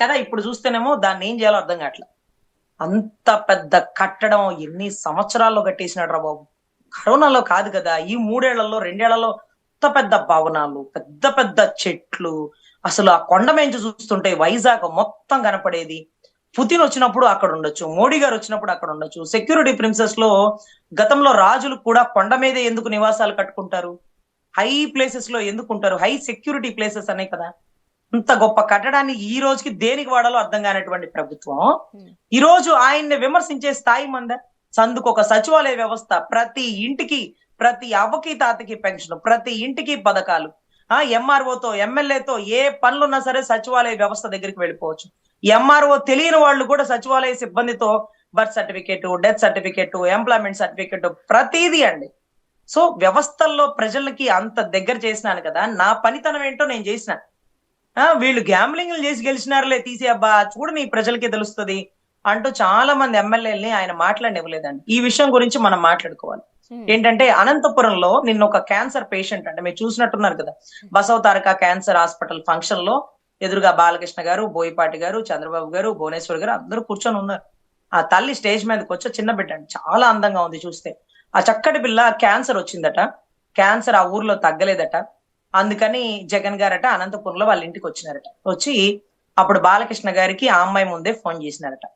కదా, ఇప్పుడు చూస్తేనేమో దాన్ని ఏం చేయాలో అర్థం కావట్లేదు. అంత పెద్ద కట్టడం ఎన్ని సంవత్సరాల్లో కట్టేసినాడు రా బాబు. కరోనాలో కాదు కదా, ఈ 2 ఏళ్లలో పెద్ద భవనాలు, పెద్ద చెట్లు, అసలు ఆ కొండ మేంచి చూస్తుంటే వైజాగ్ మొత్తం కనపడేది. పుతిన్ వచ్చినప్పుడు అక్కడ ఉండొచ్చు, మోడీ గారు వచ్చినప్పుడు అక్కడ ఉండొచ్చు. సెక్యూరిటీ ప్రిన్సెస్ లో గతంలో రాజులు కూడా కొండ మీదే ఎందుకు నివాసాలు కట్టుకుంటారు? హై ప్లేసెస్ లో ఎందుకు ఉంటారు? హై సెక్యూరిటీ ప్లేసెస్ అనే కదా. అంత గొప్ప కట్టడాన్ని ఈ రోజుకి దేనికి వాడాలో అర్థం కానటువంటి ప్రభుత్వం ఈ రోజు ఆయన్ని విమర్శించే స్థాయి మంద. సందుకు ఒక సచివాలయ వ్యవస్థ, ప్రతి ఇంటికి, ప్రతి అవ్వకి తాతకి పెన్షన్, ప్రతి ఇంటికి పథకాలు, ఎంఆర్ఓతో ఎమ్మెల్యేతో ఏ పనులున్నా సరే సచివాలయ వ్యవస్థ దగ్గరికి వెళ్ళిపోవచ్చు. ఎంఆర్ఓ తెలియని వాళ్ళు కూడా సచివాలయ సిబ్బందితో birth certificate, death certificate, employment certificate, ప్రతిదీ అండి. సో వ్యవస్థల్లో ప్రజలకి అంత దగ్గర చేసినాను కదా, నా పనితనం ఏంటో నేను చేసిన. వీళ్ళు గ్యాంబ్లింగ్లు చేసి గెలిచినారులే, తీసే అబ్బా చూడని ప్రజలకి తెలుస్తుంది అంటూ చాలా మంది ఎమ్మెల్యేలని ఆయన మాట్లాడనివ్వలేదండి. ఈ విషయం గురించి మనం మాట్లాడుకోవాలి. ఏంటంటే అనంతపురంలో నిన్న ఒక క్యాన్సర్ పేషెంట్, అంటే మీరు చూసినట్టున్నారు కదా, బసవ తారక క్యాన్సర్ హాస్పిటల్ ఫంక్షన్ లో ఎదురుగా బాలకృష్ణ గారు, బోయపాటి గారు, చంద్రబాబు గారు, భువనేశ్వర్ గారు అందరూ కూర్చొని ఉన్నారు. ఆ తల్లి స్టేజ్ మీదకి వచ్చి చిన్న బిడ్డ అండి, చాలా అందంగా ఉంది చూస్తే. ఆ చక్కటి పిల్ల క్యాన్సర్ వచ్చిందట, క్యాన్సర్ ఆ ఊర్లో తగ్గలేదట. అందుకని జగన్ గారట అనంతపురంలో వాళ్ళ ఇంటికి వచ్చినారట. వచ్చి అప్పుడు బాలకృష్ణ గారికి ఆ అమ్మాయి ముందే ఫోన్ చేసినారట.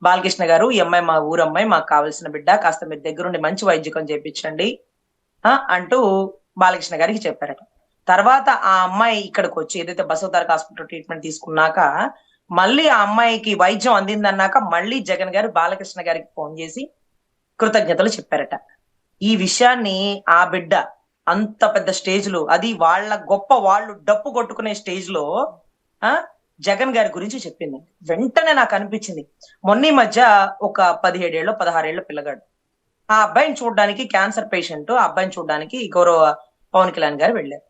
బాలకృష్ణ గారు, ఈ అమ్మాయి మా ఊరు అమ్మాయి, మాకు కావాల్సిన బిడ్డ, కాస్త మీరు దగ్గరుండి మంచి వైద్యకం చేయించండి అంటూ బాలకృష్ణ గారికి చెప్పారట. తర్వాత ఆ అమ్మాయి ఇక్కడికి వచ్చి ఏదైతే బసవతారక హాస్పిటల్ ట్రీట్మెంట్ తీసుకున్నాక మళ్ళీ ఆ అమ్మాయికి వైద్యం అందిందన్నాక మళ్ళీ జగన్ గారు బాలకృష్ణ గారికి ఫోన్ చేసి కృతజ్ఞతలు చెప్పారట. ఈ విషయాన్ని ఆ బిడ్డ అంత పెద్ద స్టేజ్ లో, అది వాళ్ళ గొప్ప, వాళ్ళు డప్పు కొట్టుకునే స్టేజ్ లో ఆ జగన్ గారి గురించి చెప్పింది. వెంటనే నాకు అనిపించింది, మొన్న ఈ మధ్య ఒక 17 ఏళ్ళు 16 ఏళ్ళ పిల్లగాడు, ఆ అబ్బాయిని చూడడానికి, క్యాన్సర్ పేషెంట్, ఆ అబ్బాయిని చూడడానికి గౌరవ పవన్ కళ్యాణ్ గారు వెళ్ళారు.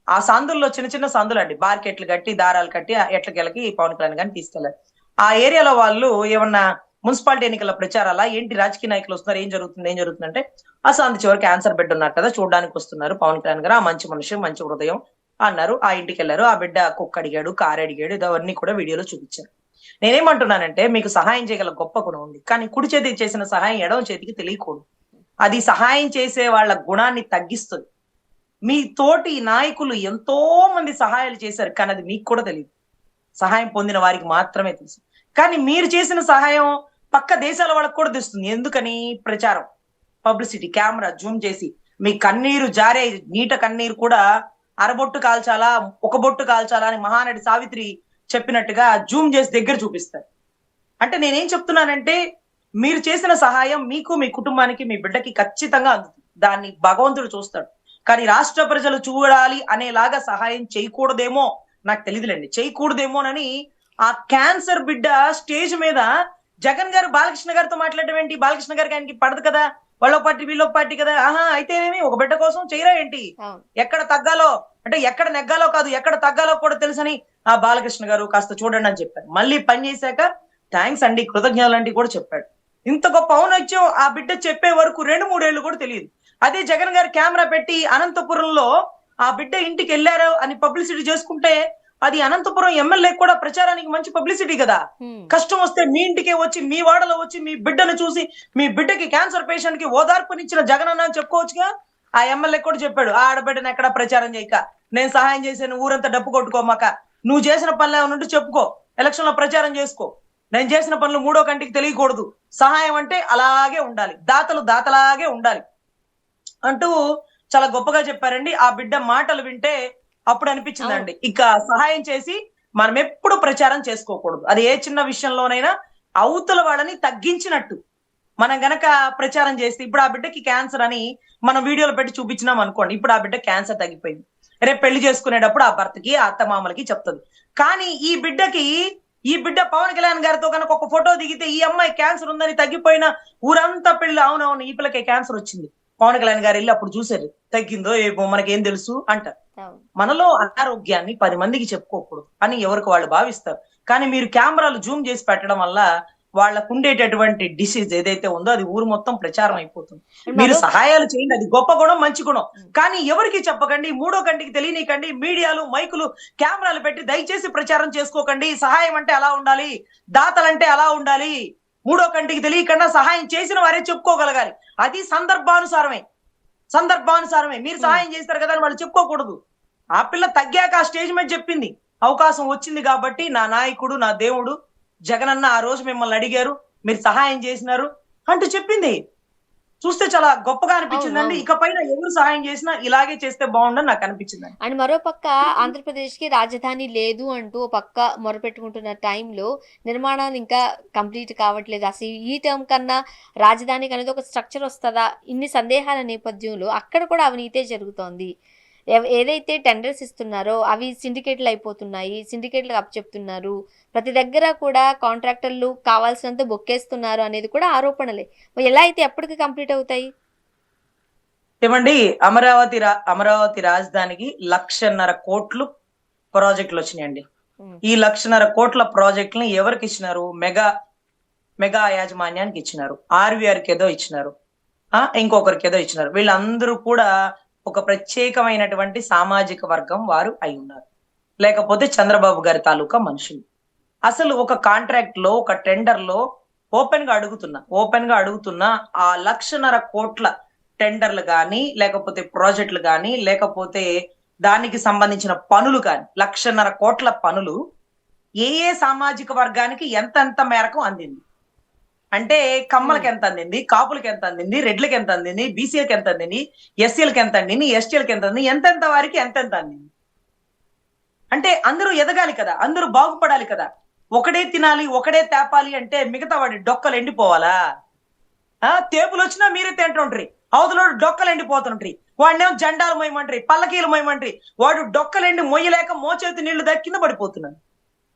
ఆ సందుల్లో చిన్న చిన్న సందులు అండి, బార్కెట్లు కట్టి దారాలు కట్టి ఎట్లకెళ్ళకి పవన్ కళ్యాణ్ గారిని తీసుకెళ్లారు. ఆ ఏరియాలో వాళ్ళు ఏమన్నా మున్సిపాలిటీ ఎన్నికల ప్రచారాలా ఏంటి, రాజకీయ నాయకులు వస్తున్నారు, ఏం జరుగుతుంది అంటే, ఆ సందు చివరి క్యాన్సర్ బెడ్ ఉన్నారు కదా చూడడానికి వస్తున్నారు పవన్ కళ్యాణ్ గారు, ఆ మంచి మనిషి మంచి హృదయం అన్నారు. ఆ ఇంటికి వెళ్ళారు. ఆ బిడ్డ కుక్క అడిగాడు, కారు అడిగాడు, ఇదవన్నీ కూడా వీడియోలో చూపించారు. నేనేమంటున్నానంటే, మీకు సహాయం చేయగల గొప్ప గుణం ఉంది, కానీ కుడి చేతికి చేసిన సహాయం ఎడమ చేతికి తెలియకూడదు. అది సహాయం చేసే వాళ్ళ గుణాన్ని తగ్గిస్తుంది. మీ తోటి నాయకులు ఎంతో మంది సహాయాలు చేశారు, కానీ అది మీకు కూడా తెలియదు. సహాయం పొందిన వారికి మాత్రమే తెలుసు. కానీ మీరు చేసిన సహాయం పక్క దేశాల వాళ్ళకు కూడా తెలుస్తుంది. ఎందుకని? ప్రచారం, పబ్లిసిటీ, కెమెరా జూమ్ చేసి మీ కన్నీరు జారే నీట కన్నీరు కూడా అరబొట్టు కాల్చాలా, ఒక బొట్టు కాల్చాలా అని మహానటి సావిత్రి చెప్పినట్టుగా జూమ్ చేసి దగ్గర చూపిస్తారు. అంటే నేనేం చెప్తున్నానంటే, మీరు చేసిన సహాయం మీకు, మీ కుటుంబానికి, మీ బిడ్డకి ఖచ్చితంగా అందుతుంది. దాన్ని భగవంతుడు చూస్తాడు. కానీ రాష్ట్ర ప్రజలు చూడాలి అనేలాగా సహాయం చేయకూడదేమో, నాకు తెలియదులేండి, చేయకూడదేమోనని ఆ క్యాన్సర్ బిడ్డ స్టేజ్ మీద జగన్ గారు బాలకృష్ణ గారితో మాట్లాడడం ఏంటి? బాలకృష్ణ గారికి ఆయనకి పడదు కదా, వాళ్ళ పార్టీ వీళ్ళ పార్టీ కదా, అయితేనేమి ఒక బిడ్డ కోసం చేయరా ఏంటి? ఎక్కడ తగ్గాలో అంటే, ఎక్కడ నెగ్గాలో కాదు ఎక్కడ తగ్గాలో కూడా తెలుసని ఆ బాలకృష్ణ గారు కాస్త చూడండి అని చెప్పారు. మళ్ళీ పని చేశాక థ్యాంక్స్ అండి, కృతజ్ఞతలు అండి కూడా చెప్పాడు. ఇంత గొప్ప ఔన్నత్యం ఆ బిడ్డ చెప్పే వరకు 2-3 ఏళ్ళు కూడా తెలియదు. అదే జగన్ గారు కెమెరా పెట్టి అనంతపురంలో ఆ బిడ్డ ఇంటికి వెళ్ళారు అని పబ్లిసిటీ చేసుకుంటే, అది అనంతపురం ఎమ్మెల్యే కూడా ప్రచారానికి మంచి పబ్లిసిటీ కదా. కష్టం వస్తే మీ ఇంటికే వచ్చి, మీ వాడలో వచ్చి, మీ బిడ్డను చూసి, మీ బిడ్డకి క్యాన్సర్ పేషెంట్ కి ఓదార్పునిచ్చిన జగన్ అన్న అని చెప్పుకోవచ్చుగా. ఆ ఎమ్మెల్యే కూడా చెప్పాడు, ఆ ఆడబిడ్డను ఎక్కడా ప్రచారం చేయక, నేను సహాయం చేశాను ఊరంతా డప్పు కొట్టుకోమాక, నువ్వు చేసిన పనులు ఏమన్నా చెప్పుకో, ఎలక్షన్ లో ప్రచారం చేసుకో, నేను చేసిన పనులు మూడో కంటికి తెలియకూడదు, సహాయం అంటే అలాగే ఉండాలి, దాతలు దాతలాగే ఉండాలి అంటూ చాలా గొప్పగా చెప్పారండి. ఆ బిడ్డ మాటలు వింటే అప్పుడు అనిపించిందండి, ఇక సహాయం చేసి మనం ఎప్పుడు ప్రచారం చేసుకోకూడదు. అది ఏ చిన్న విషయంలోనైనా అవతల వాళ్ళని తగ్గించినట్టు మనం గనక ప్రచారం చేస్తే, ఇప్పుడు ఆ బిడ్డకి క్యాన్సర్ అని మనం వీడియోలు పెట్టి చూపించినాం అనుకోండి, ఇప్పుడు ఆ బిడ్డ క్యాన్సర్ తగ్గిపోయింది, రేపు పెళ్లి చేసుకునేటప్పుడు ఆ భర్తకి, ఆ అత్తమామలకి చెప్తుంది. కానీ ఈ బిడ్డ పవన్ కళ్యాణ్ గారితో కనుక ఒక ఫోటో దిగితే, ఈ అమ్మాయి క్యాన్సర్ ఉందని తగ్గిపోయిన ఊరంతా పెళ్లి, అవునవును ఈ పిల్లకి క్యాన్సర్ వచ్చింది, పవన్ కళ్యాణ్ గారు వెళ్ళి అప్పుడు చూసారు, తగ్గిందో ఏమో మనకేం తెలుసు అంటారు. మనలో అనారోగ్యాన్ని 10 మందికి చెప్పుకోకూడదు అని ఎవరికి వాళ్ళు భావిస్తారు. కానీ మీరు కెమెరాలు జూమ్ చేసి పెట్టడం వల్ల వాళ్ళకు ఉండేటటువంటి డిసీజ్ ఏదైతే ఉందో అది ఊరు మొత్తం ప్రచారం అయిపోతుంది. మీరు సహాయాలు చేయండి, అది గొప్ప గుణం, మంచి గుణం, కానీ ఎవరికి చెప్పకండి, మూడో కంటికి తెలియనికండి. మీడియాలు, మైకులు, కెమెరాలు పెట్టి దయచేసి ప్రచారం చేసుకోకండి. సహాయం అంటే అలా ఉండాలి, దాతలంటే అలా ఉండాలి, మూడో కంటికి తెలియకుండా సహాయం చేసిన వారే చెప్పుకోగలగాలి. అది సందర్భానుసారమే. మీరు సహాయం చేస్తారు కదా అని వాళ్ళు చెప్పుకోకూడదు. ఆ పిల్ల తగ్గాక ఆ స్టేజ్ మీద చెప్పింది, అవకాశం వచ్చింది కాబట్టి నా నాయకుడు, నా దేవుడు జగనన్న ఆ రోజు మిమ్మల్ని అడిగారు, మీరు సహాయం చేసినారు అంటూ చెప్పింది. చూస్తే చాలా గొప్పగా అనిపించిందండి. ఇకపైన ఎవరు సహాయం చేసినా ఇలాగే చేస్తే బాగుండని నాకు అనిపించింది. అండ్ మరో పక్క ఆంధ్రప్రదేశ్ కి రాజధాని లేదు అంటూ పక్క మొరపెట్టుకుంటున్న టైంలో నిర్మాణాలు ఇంకా కంప్లీట్ కావట్లేదు. అసలు ఈ టర్మ్ కన్నా రాజధానికి అనేది ఒక స్ట్రక్చర్ వస్తుందా, ఇన్ని సందేహాల నేపథ్యంలో అక్కడ కూడా అవినీతే జరుగుతోంది. ఏదైతే టెండర్స్ ఇస్తున్నారో అవి సిండికేట్లు అయిపోతున్నాయి, సిండికేట్లకు అప్పచెప్తున్నారు, ప్రతి దగ్గర కూడా కాంట్రాక్టర్లు కావాల్సినంత బొక్కేస్తున్నారు అనేది కూడా ఆరోపణలే. ఎలా అయితే ఎప్పటికి కంప్లీట్ అవుతాయి? ఏమండి, అమరావతి రాజధానికి 1,50,000 కోట్లు ప్రాజెక్టులు వచ్చినాయండి. ఈ 1,50,000 కోట్ల ప్రాజెక్టులను ఎవరికి ఇచ్చినారు? మెగా యాజమాన్యానికి ఇచ్చినారు, ఆర్వీఆర్కి ఏదో ఇచ్చినారు, ఇంకొకరికి ఏదో ఇచ్చినారు. వీళ్ళందరూ కూడా ఒక ప్రత్యేకమైనటువంటి సామాజిక వర్గం వారు అయి ఉన్నారు, లేకపోతే చంద్రబాబు గారి తాలూకా మనుషులు. అసలు ఒక కాంట్రాక్ట్ లో, ఒక టెండర్ లో ఓపెన్ గా అడుగుతున్నా ఆ 1,50,000 కోట్ల టెండర్లు కానీ, లేకపోతే ప్రాజెక్టులు కానీ, లేకపోతే దానికి సంబంధించిన పనులు కానీ, 1,50,000 కోట్ల పనులు ఏ సామాజిక వర్గానికి ఎంతెంత మేరకు అందింది? అంటే కమ్మలకి ఎంత అందింది, కాపులకి ఎంత అందింది, రెడ్లకి ఎంత అందింది, బీసీలకి ఎంత అందింది, ఎస్సీలకి ఎంత అందింది, ఎస్టీలకి ఎంత అందింది, ఎంతెంత వారికి ఎంతెంత అందింది. అంటే అందరూ ఎదగాలి కదా, అందరూ బాగుపడాలి కదా. ఒకడే తినాలి, ఒకడే తేపాలి అంటే మిగతా వాడి డొక్కలు ఎండిపోవాలా? తేపులు వచ్చినా మీరే తింటుండ్రి, అవతలోడు డొక్కలు ఎండిపోతుండ్రి, వాడినేమో జెండాలు మొయ్యమంటారు, పల్లకీలు మొయ్యమంటారు, వాడు డొక్కలెండి మొయ్యలేక మోచేతి నీళ్లు కింద పడిపోతున్నాడు.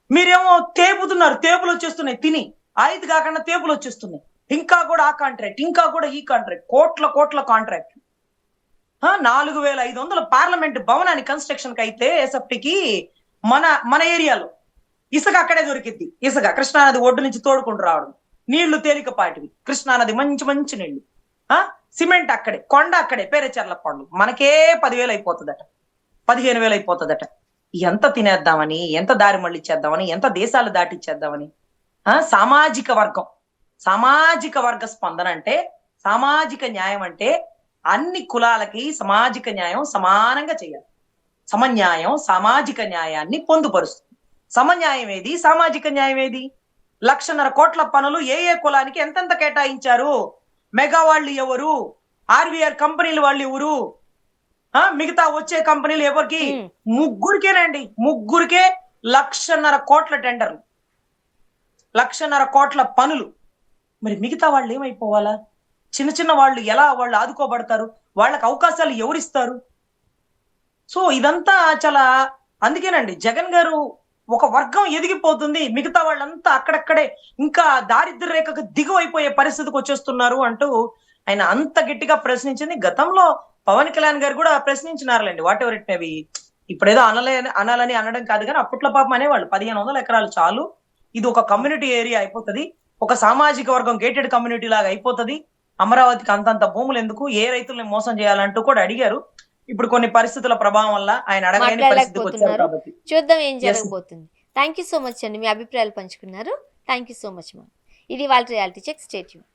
మీరేమో తేపుతున్నారు, తేపులు వచ్చేస్తున్నాయి తిని, ఆయితీ కాకుండా తేపులు వచ్చేస్తున్నాయి. ఇంకా కూడా ఆ కాంట్రాక్ట్, ఇంకా కూడా ఈ కాంట్రాక్ట్, కోట్ల కాంట్రాక్ట్. 4,500 పార్లమెంట్ భవనాన్ని కన్స్ట్రక్షన్ కి అయితే ఎస్ఎఫ్టీకి మన ఏరియాలో ఇసుక అక్కడే దొరికిద్ది. ఇసుక కృష్ణానది ఒడ్డు నుంచి తోడుకుంటూ రావడం, నీళ్లు తేలికపాటివి, కృష్ణానది మంచి నీళ్లు. సిమెంట్ అక్కడే, కొండ అక్కడే, పేరేచర్ల కొండ. మనకే 10,000 అయిపోతుందట, 15,000 అయిపోతుందట. ఎంత తినేద్దామని, ఎంత దారి మళ్ళిచ్చేద్దామని, ఎంత దేశాలు దాటిచ్చేద్దామని. సామాజిక వర్గ స్పందన అంటే, సామాజిక న్యాయం అంటే అన్ని కులాలకి సామాజిక న్యాయం సమానంగా చేయాలి. సమన్యాయం సామాజిక న్యాయాన్ని పొందుపరుస్తుంది. సమన్యాయం ఏది, సామాజిక న్యాయం ఏది? 1,50,000 కోట్ల పనులు ఏ కులానికి ఎంతెంత కేటాయించారు? మెగా వాళ్ళు ఎవరు? ఆర్వీఆర్ కంపెనీలు వాళ్ళు ఎవరు? మిగతా వచ్చే కంపెనీలు ఎవరికి? ముగ్గురికేనండి, ముగ్గురికే 1,50,000 కోట్ల టెండర్లు, 1,50,000 కోట్ల పనులు. మరి మిగతా వాళ్ళు ఏమైపోవాలా? చిన్న వాళ్ళు ఎలా వాళ్ళు ఆదుకోబడతారు? వాళ్ళకి అవకాశాలు ఎవరిస్తారు? సో ఇదంతా చాలా, అందుకేనండి జగన్ గారు ఒక వర్గం ఎదిగిపోతుంది, మిగతా వాళ్ళంతా అక్కడక్కడే ఇంకా దారిద్ర్య రేఖకు దిగువైపోయే పరిస్థితికి వచ్చేస్తున్నారు అంటూ ఆయన అంత గట్టిగా ప్రశ్నించింది. గతంలో పవన్ కళ్యాణ్ గారు కూడా ప్రశ్నించినారులేండి, వాట్ ఎవర్ ఇట్ మేబీ. ఇప్పుడేదో అనాలని అనడం కాదు, కానీ అప్పట్లో పాపం అనేవాళ్ళు 1,500 ఎకరాలు చాలు, ఇది ఒక కమ్యూనిటీ ఏరియా అయిపోతుంది, ఒక సామాజిక వర్గం గేటెడ్ కమ్యూనిటీ లాగా అయిపోతుంది, అమరావతికి అంతంత భూములు ఎందుకు, ఏ రైతుల్ని మోసం చేయాలంటూ కూడా అడిగారు. ఇప్పుడు కొన్ని పరిస్థితుల ప్రభావం వల్ల ఆయన అడగలేని పరిస్థితికి వచ్చారు కాబట్టి చూద్దాం ఏం జరగబోతుంది. థ్యాంక్ యూ సో మచ్ అండి, మీ అభిప్రాయాలు పంచుకున్నారు. Thank you so much ma'am. ఇది వాళ్ళ రియాలిటీ చెక్. Stay tune.